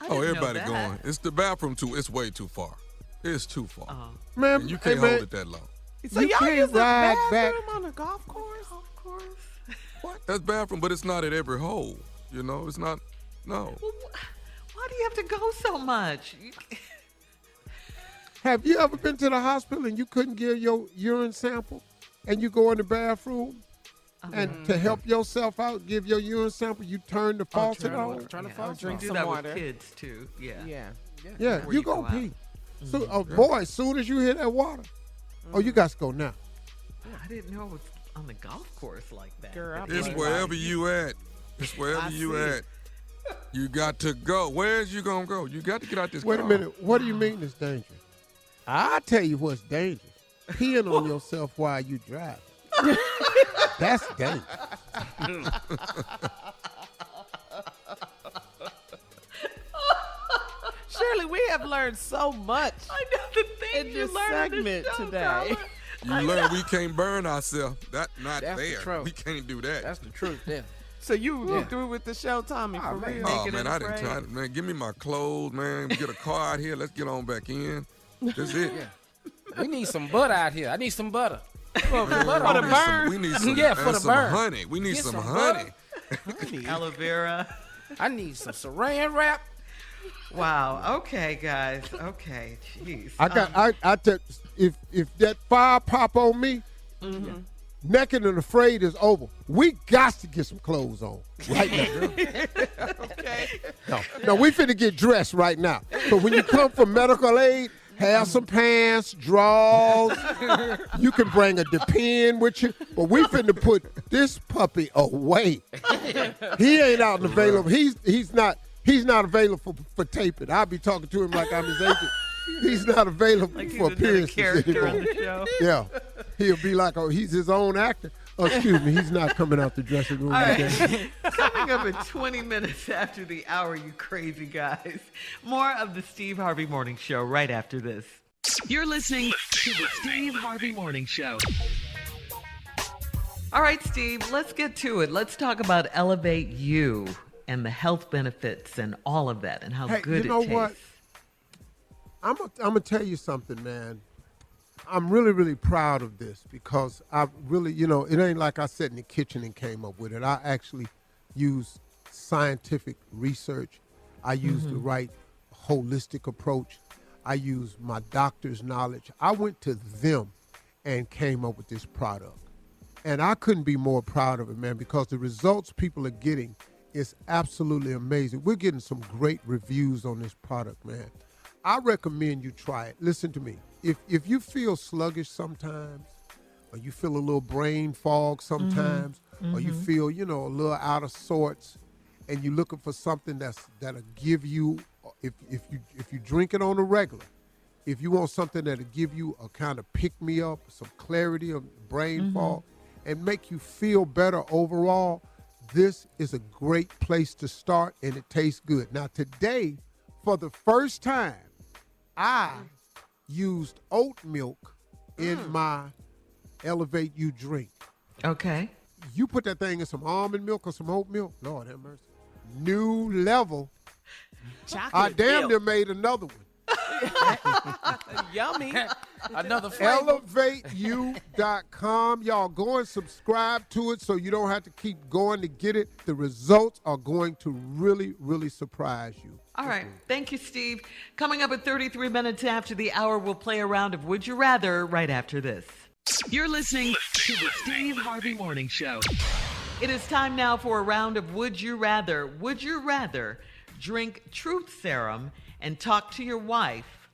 O: Everybody going. It's the bathroom too. It's way too far. It's too far.
B: Man,
O: and you can't hold it that long.
L: So
B: you
L: y'all
B: can't
L: use the
B: ride
L: bathroom
B: back.
L: on a golf course?
O: What? That's bathroom, but it's not at every hole. You know, it's not. No.
C: Well, why do you have to go so much?
B: Have you ever been to the hospital and you couldn't give your urine sample, and you go in the bathroom, and to help yourself out, give your urine sample, you turn the faucet on?
M: Turn the faucet
L: drink
C: do
L: some
C: that
L: water.
C: with kids too. Yeah.
B: Yeah,
C: Before
B: you
C: you
B: go
C: go
B: pee. So, boy, as soon as you hit that water, you got to go now.
C: I didn't know it was on the golf course like that.
L: Girl,
O: It's wherever you at. It's wherever you at. You got to go. Where's you gonna go? You got to get out this
B: Wait
O: car.
B: a minute. What do you mean it's dangerous? I'll tell you what's dangerous. Peeing on yourself while you drive. That's dangerous.
L: Shirley, we have learned so much.
C: I know the things
L: in
C: you
L: this
C: learned in
L: segment
C: this show,
L: today.
O: You learn we can't burn ourselves. That's
M: the
O: there.
M: truth.
O: We can't do that.
M: That's the truth. Yeah.
L: So you through with the show, Tommy, for real?
O: Oh man, I didn't try. Man, give me my clothes, man. Get a car out here. Let's get on back in. That's it.
M: Yeah. We need some butter out here. I need some butter.
L: For the burn.
O: We need some.
M: Yeah, for the
O: some
M: burn.
O: honey. We need
M: Get
O: some
M: some
O: honey.
C: Aloe vera.
M: I need some saran wrap.
C: Wow. Okay, guys. Okay. Jeez.
B: If that fire pop on me, naked and afraid is over. We got to get some clothes on right now.
L: Okay.
B: No, we finna get dressed right now. So when you come from medical aid, have some pants, drawers. You can bring a Depend with you, but we finna put this puppy away. He ain't out and available. He's not available for taping. I'll be talking to him like I'm his agent. He's not available
C: Like
B: for
C: he's another
B: appearances
C: character
B: anymore.
C: on the show.
B: Yeah, he'll be like, oh, he's his own actor. Oh, excuse me, he's not coming out the dressing room
C: All right.
B: today.
C: Coming up at 20 minutes after the hour, you crazy guys. More of the Steve Harvey Morning Show right after this. You're listening to the Steve Harvey Morning Show. All right, Steve, let's get to it. Let's talk about Elevate You and the health benefits and all of that and how good it tastes.
B: You know what? I'm going to tell you something, man. I'm really, really proud of this because I really, it ain't like I sat in the kitchen and came up with it. I actually use scientific research. I use the right holistic approach. I use my doctor's knowledge. I went to them and came up with this product. And I couldn't be more proud of it, man, because the results people are getting It's absolutely amazing. We're getting some great reviews on this product, man. I recommend you try it. Listen to me. If you feel sluggish sometimes, or you feel a little brain fog sometimes, or you feel, a little out of sorts, and you're looking for something that'll give you, if you drink it on a regular, if you want something that'll give you a kind of pick-me-up, some clarity of brain fog, and make you feel better overall, this is a great place to start, and it tastes good. Now, today, for the first time, I used oat milk in my Elevate You drink.
C: Okay.
B: You put that thing in some almond milk or some oat milk, Lord have mercy. New level.
L: Chocolate
B: I damn
L: milk.
B: near made another one.
L: Yummy.
M: Another flavor.
B: ElevateYou.com. Y'all go and subscribe to it so you don't have to keep going to get it. The results are going to really, really surprise you.
C: All right. Thank you, Steve. Coming up at 33 minutes after the hour, we'll play a round of Would You Rather right after this. You're listening to the Steve Harvey Morning Show. It is time now for a round of Would You Rather. Would you rather drink truth serum and talk to your wife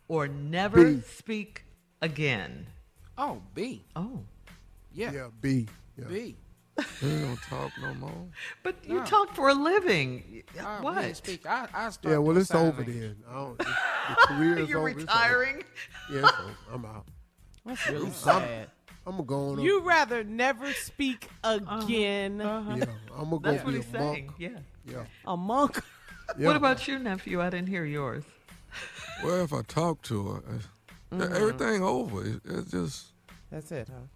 C: or never speak again?
M: Oh, B.
C: Oh.
M: Yeah.
B: Yeah, B. Yeah.
M: B.
N: We ain't gonna talk no more.
C: But you talk for a living. What?
M: I speak. I start
B: Yeah, well,
M: doing
B: it's
M: sign
B: over
M: language.
B: then. The career is
C: You're
B: over. It's over.
C: retiring?
B: Yeah, it's over. I'm out.
L: That's really sad.
B: I'm going to go on.
L: You rather never speak again.
B: Yeah, I'm going to go
C: That's what
B: be
C: he's
B: a
C: saying.
B: monk.
C: Yeah.
B: Yeah.
L: A monk.
B: Yeah.
C: What about you, nephew? I didn't hear yours.
N: Well, if I talk to her, everything over. It's just.
L: That's it, huh?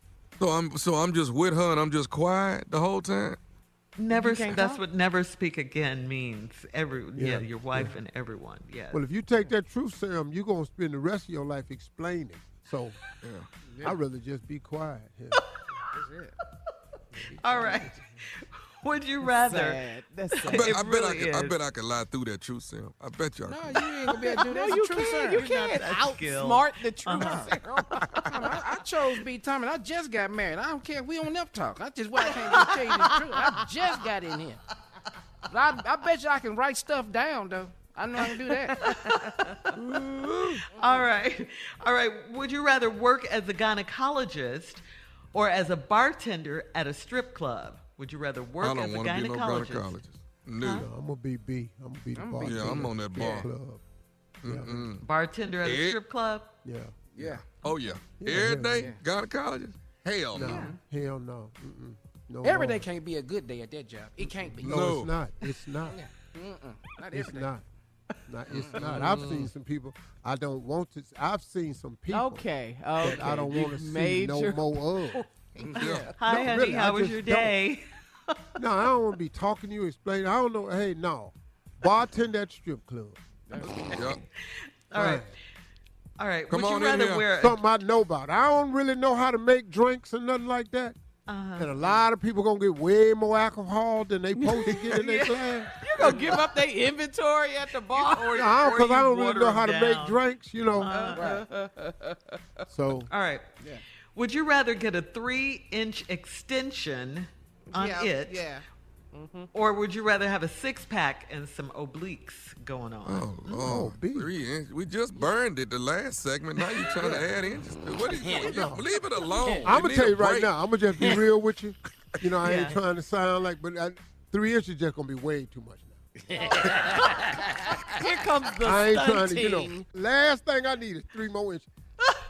N: So I'm just with her and I'm just quiet the whole time.
C: Never.
L: can't
C: That's
L: talk?
C: what never speak again means. Your wife and everyone. Yeah.
B: Well, if you take that truth serum, you're going to spend the rest of your life explaining. So I'd rather just be quiet. Yeah.
M: That's it.
C: All right. Would you rather?
L: Sad. That's sad.
N: I bet I could lie through that truth serum. I bet y'all.
M: No,
N: could.
M: you ain't gonna be able to do that.
L: No,
M: It's
L: you
M: a truth
L: can't.
M: serum.
L: You can't outsmart the truth serum.
M: I chose B. Tommy. I just got married. I don't care. We don't never talk. I can't just tell you the truth. I just got in here. But I bet you I can write stuff down though. I know I can do that.
C: All right. Would you rather work as a gynecologist or as a bartender at a strip club? Would you rather work
N: I
C: as
N: don't
C: a
N: want to be no
C: gynecologist?
N: gynecologist. No.
B: I'm going to be B. I'm going to be the bartender.
N: Yeah, I'm on that bar.
B: Club.
C: Bartender at a strip club?
B: Yeah.
M: Yeah.
N: Oh yeah. Every day, gynecologist? Hell no.
B: Hell no. No.
M: Every day
B: more.
M: can't be a good day at that job. It can't be.
B: No, it's not. It's not.
M: Not
B: It's
M: every day.
B: not. It's not. I've seen some people I don't want to. I've seen some people
L: Okay.
B: that I don't want to see no more of.
N: Yeah.
C: Hi,
B: No,
C: honey.
B: really, I
C: How was
B: just
C: your
B: don't.
C: day?
B: No, I don't want to be talking to you, explaining. I don't know. Hey, no. Bartender at strip club.
N: Yeah.
C: All right.
N: Come
C: Would
N: on
C: you
N: in
C: rather
N: here.
C: wear
B: Something I know about. I don't really know how to make drinks and nothing like that.
C: Uh-huh.
B: And a lot of people going to get way more alcohol than they supposed to get in their glass.
L: You're going to give up their inventory at the bar?
C: Or
B: Because I don't
C: you
B: really know how to
C: water 'em
B: make
C: down.
B: drinks, you know. So,
C: All right.
M: Yeah.
C: Would you rather get a 3-inch extension on it?
L: Yeah.
C: Or would you rather have a 6-pack and some obliques going on?
N: Oh, Lord.
B: B.
N: 3 inches. We just burned it the last segment. Now you trying to add inches. What is leave it alone.
B: I'm going
N: need
B: to tell
N: a
B: you right
N: break.
B: now, I'm going to just be real with you. You know, I ain't
C: Yeah.
B: trying to sound like, but 3 inches just going to be way too much now.
L: Here comes the
B: I ain't trying to,
L: stunting.
B: last thing I need is 3 more inches.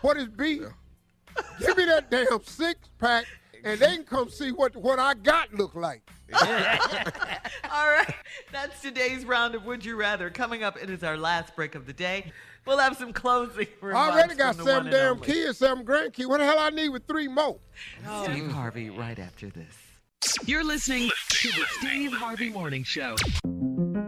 B: What is B? Give me that damn 6-pack and they can come see what I got look like.
C: All right. That's today's round of Would You Rather. Coming up, it is our last break of the day. We'll have some closing
B: I
C: remarks.
B: already got
C: from the
B: 7
C: one and
B: damn
C: only
B: kids, 7 grandkids. What the hell I need with 3 more?
C: Steve Harvey right after this. You're listening to the Steve Harvey Morning Show.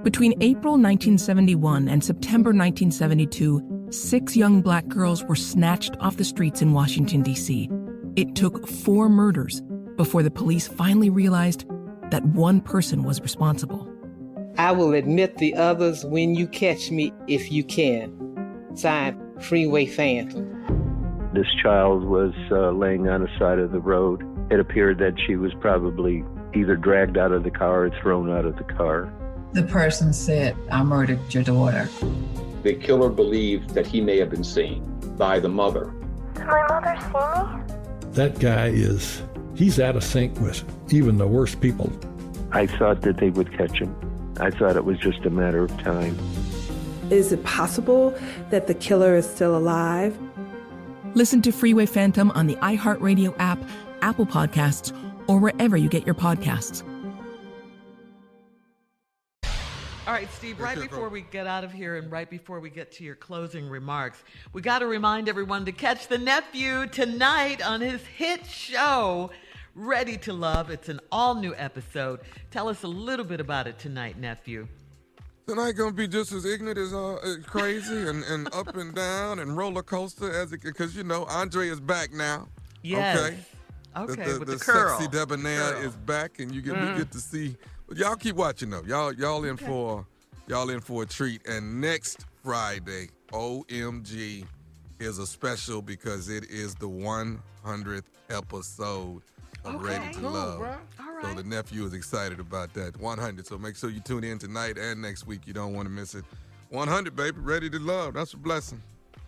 D: Between April 1971 and September 1972, 6 young black girls were snatched off the streets in Washington, D.C. It took 4 murders before the police finally realized that one person was responsible.
E: I will admit the others when you catch me if you can. Signed, Freeway Phantom.
F: This child was laying on the side of the road. It appeared that she was probably either dragged out of the car or thrown out of the car.
G: The person said, I murdered your daughter.
H: The killer believed that he may have been seen by the mother.
P: Did my mother see me?
J: That guy he's out of sync with even the worst people.
F: I thought that they would catch him. I thought it was just a matter of time.
K: Is it possible that the killer is still alive?
D: Listen to Freeway Phantom on the iHeartRadio app, Apple Podcasts, or wherever you get your podcasts.
C: All right, Steve, right before we get out of here and right before we get to your closing remarks, we got to remind everyone to catch the nephew tonight on his hit show, Ready to Love. It's an all-new episode. Tell us a little bit about it tonight, nephew.
O: Tonight gonna be just as ignorant as crazy and up and down and roller coaster as it, because you know Andre is back now.
C: Yes. Okay.
O: The sexy debonair is back, and you get to see. Y'all keep watching though. Y'all in for a treat. And next Friday, OMG, is a special because it is the 100th episode of Ready to Love. Bro. All right. So the nephew is excited about that. 100. So make sure you tune in tonight and next week. You don't want to miss it. 100, baby. Ready to Love. That's a blessing.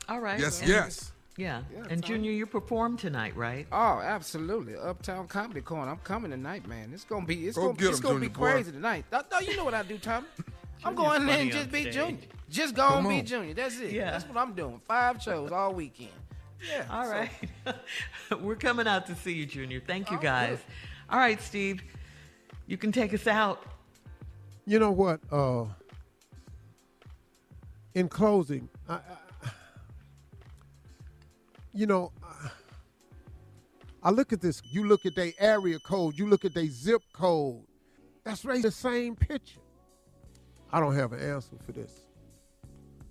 C: All right.
O: Yes, yes.
C: Yeah. And Junior, you perform tonight, right?
M: Oh, absolutely. Uptown Comedy Corner. I'm coming tonight, man. It's gonna be
O: Junior,
M: crazy tonight. You know what I do, Tommy? I'm going in there and just be Junior. Just go and be Junior. That's it.
C: Yeah.
M: That's what I'm doing. 5 shows all weekend. Yeah.
C: All right. We're coming out to see you, Junior. Thank you, guys. Good. All right, Steve. You can take us out.
B: You know what? In closing, I look at this. You look at their area code. You look at their zip code. That's right, the same picture. I don't have an answer for this.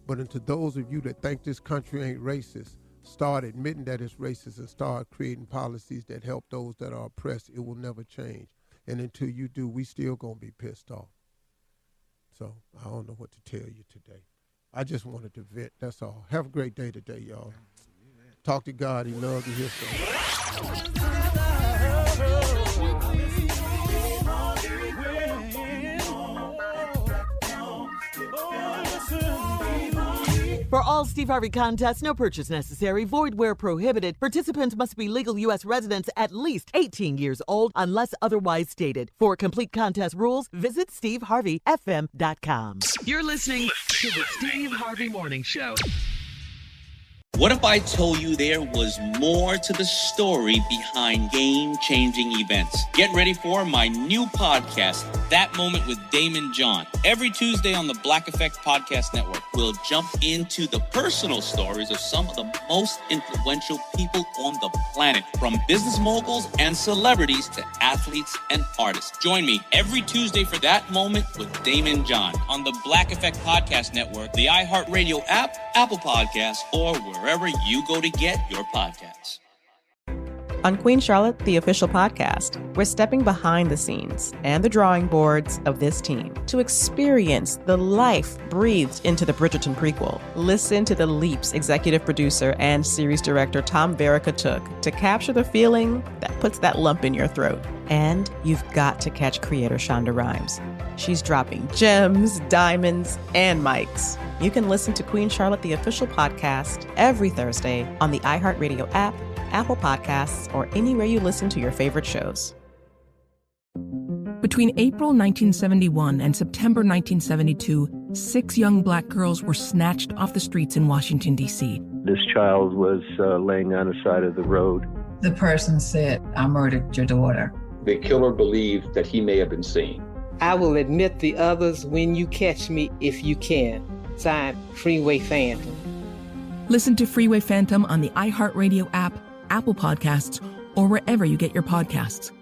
B: But to those of you that think this country ain't racist, start admitting that it's racist and start creating policies that help those that are oppressed. It will never change. And until you do, we still going to be pissed off. So I don't know what to tell you today. I just wanted to vent. That's all. Have a great day today, y'all. Talk to God. He loves to hear something.
C: For all Steve Harvey contests, no purchase necessary, void where prohibited. Participants must be legal U.S. residents at least 18 years old unless otherwise stated. For complete contest rules, visit SteveHarveyFM.com. You're listening to the Steve Harvey Morning Show.
S: What if I told you there was more to the story behind game-changing events? Get ready for my new podcast, That Moment with Damon John. Every Tuesday on the Black Effect Podcast Network, we'll jump into the personal stories of some of the most influential people on the planet, from business moguls and celebrities to athletes and artists. Join me every Tuesday for That Moment with Damon John on the Black Effect Podcast Network, the iHeartRadio app, Apple Podcasts, or wherever you go to get your podcasts.
Q: On Queen Charlotte, the official podcast, we're stepping behind the scenes and the drawing boards of this team to experience the life breathed into the Bridgerton prequel. Listen to the leaps executive producer and series director Tom Verica took to capture the feeling that puts that lump in your throat. And you've got to catch creator Shonda Rhimes. She's dropping gems, diamonds, and mics. You can listen to Queen Charlotte, the official podcast, every Thursday on the iHeartRadio app, Apple Podcasts, or anywhere you listen to your favorite shows.
D: Between April 1971 and September 1972, 6 young black girls were snatched off the streets in Washington, D.C.
F: This child was laying on the side of the road.
G: The person said, I murdered your daughter.
H: The killer believed that he may have been seen.
E: I will admit the others when you catch me if you can. Signed, Freeway Phantom.
D: Listen to Freeway Phantom on the iHeartRadio app, Apple Podcasts, or wherever you get your podcasts.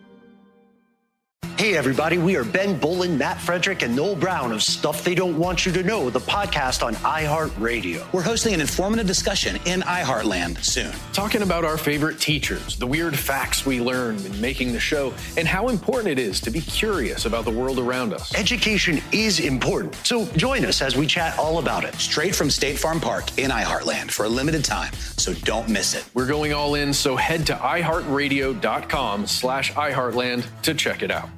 T: Hey, everybody, we are Ben Bolin, Matt Frederick, and Noel Brown of Stuff They Don't Want You to Know, the podcast on iHeartRadio.
U: We're hosting an informative discussion in iHeartland soon.
V: Talking about our favorite teachers, the weird facts we learned in making the show, and how important it is to be curious about the world around us.
T: Education is important, so join us as we chat all about it.
U: Straight from State Farm Park in iHeartland for a limited time, so don't miss it.
V: We're going all in, so head to iHeartRadio.com/iHeartland to check it out.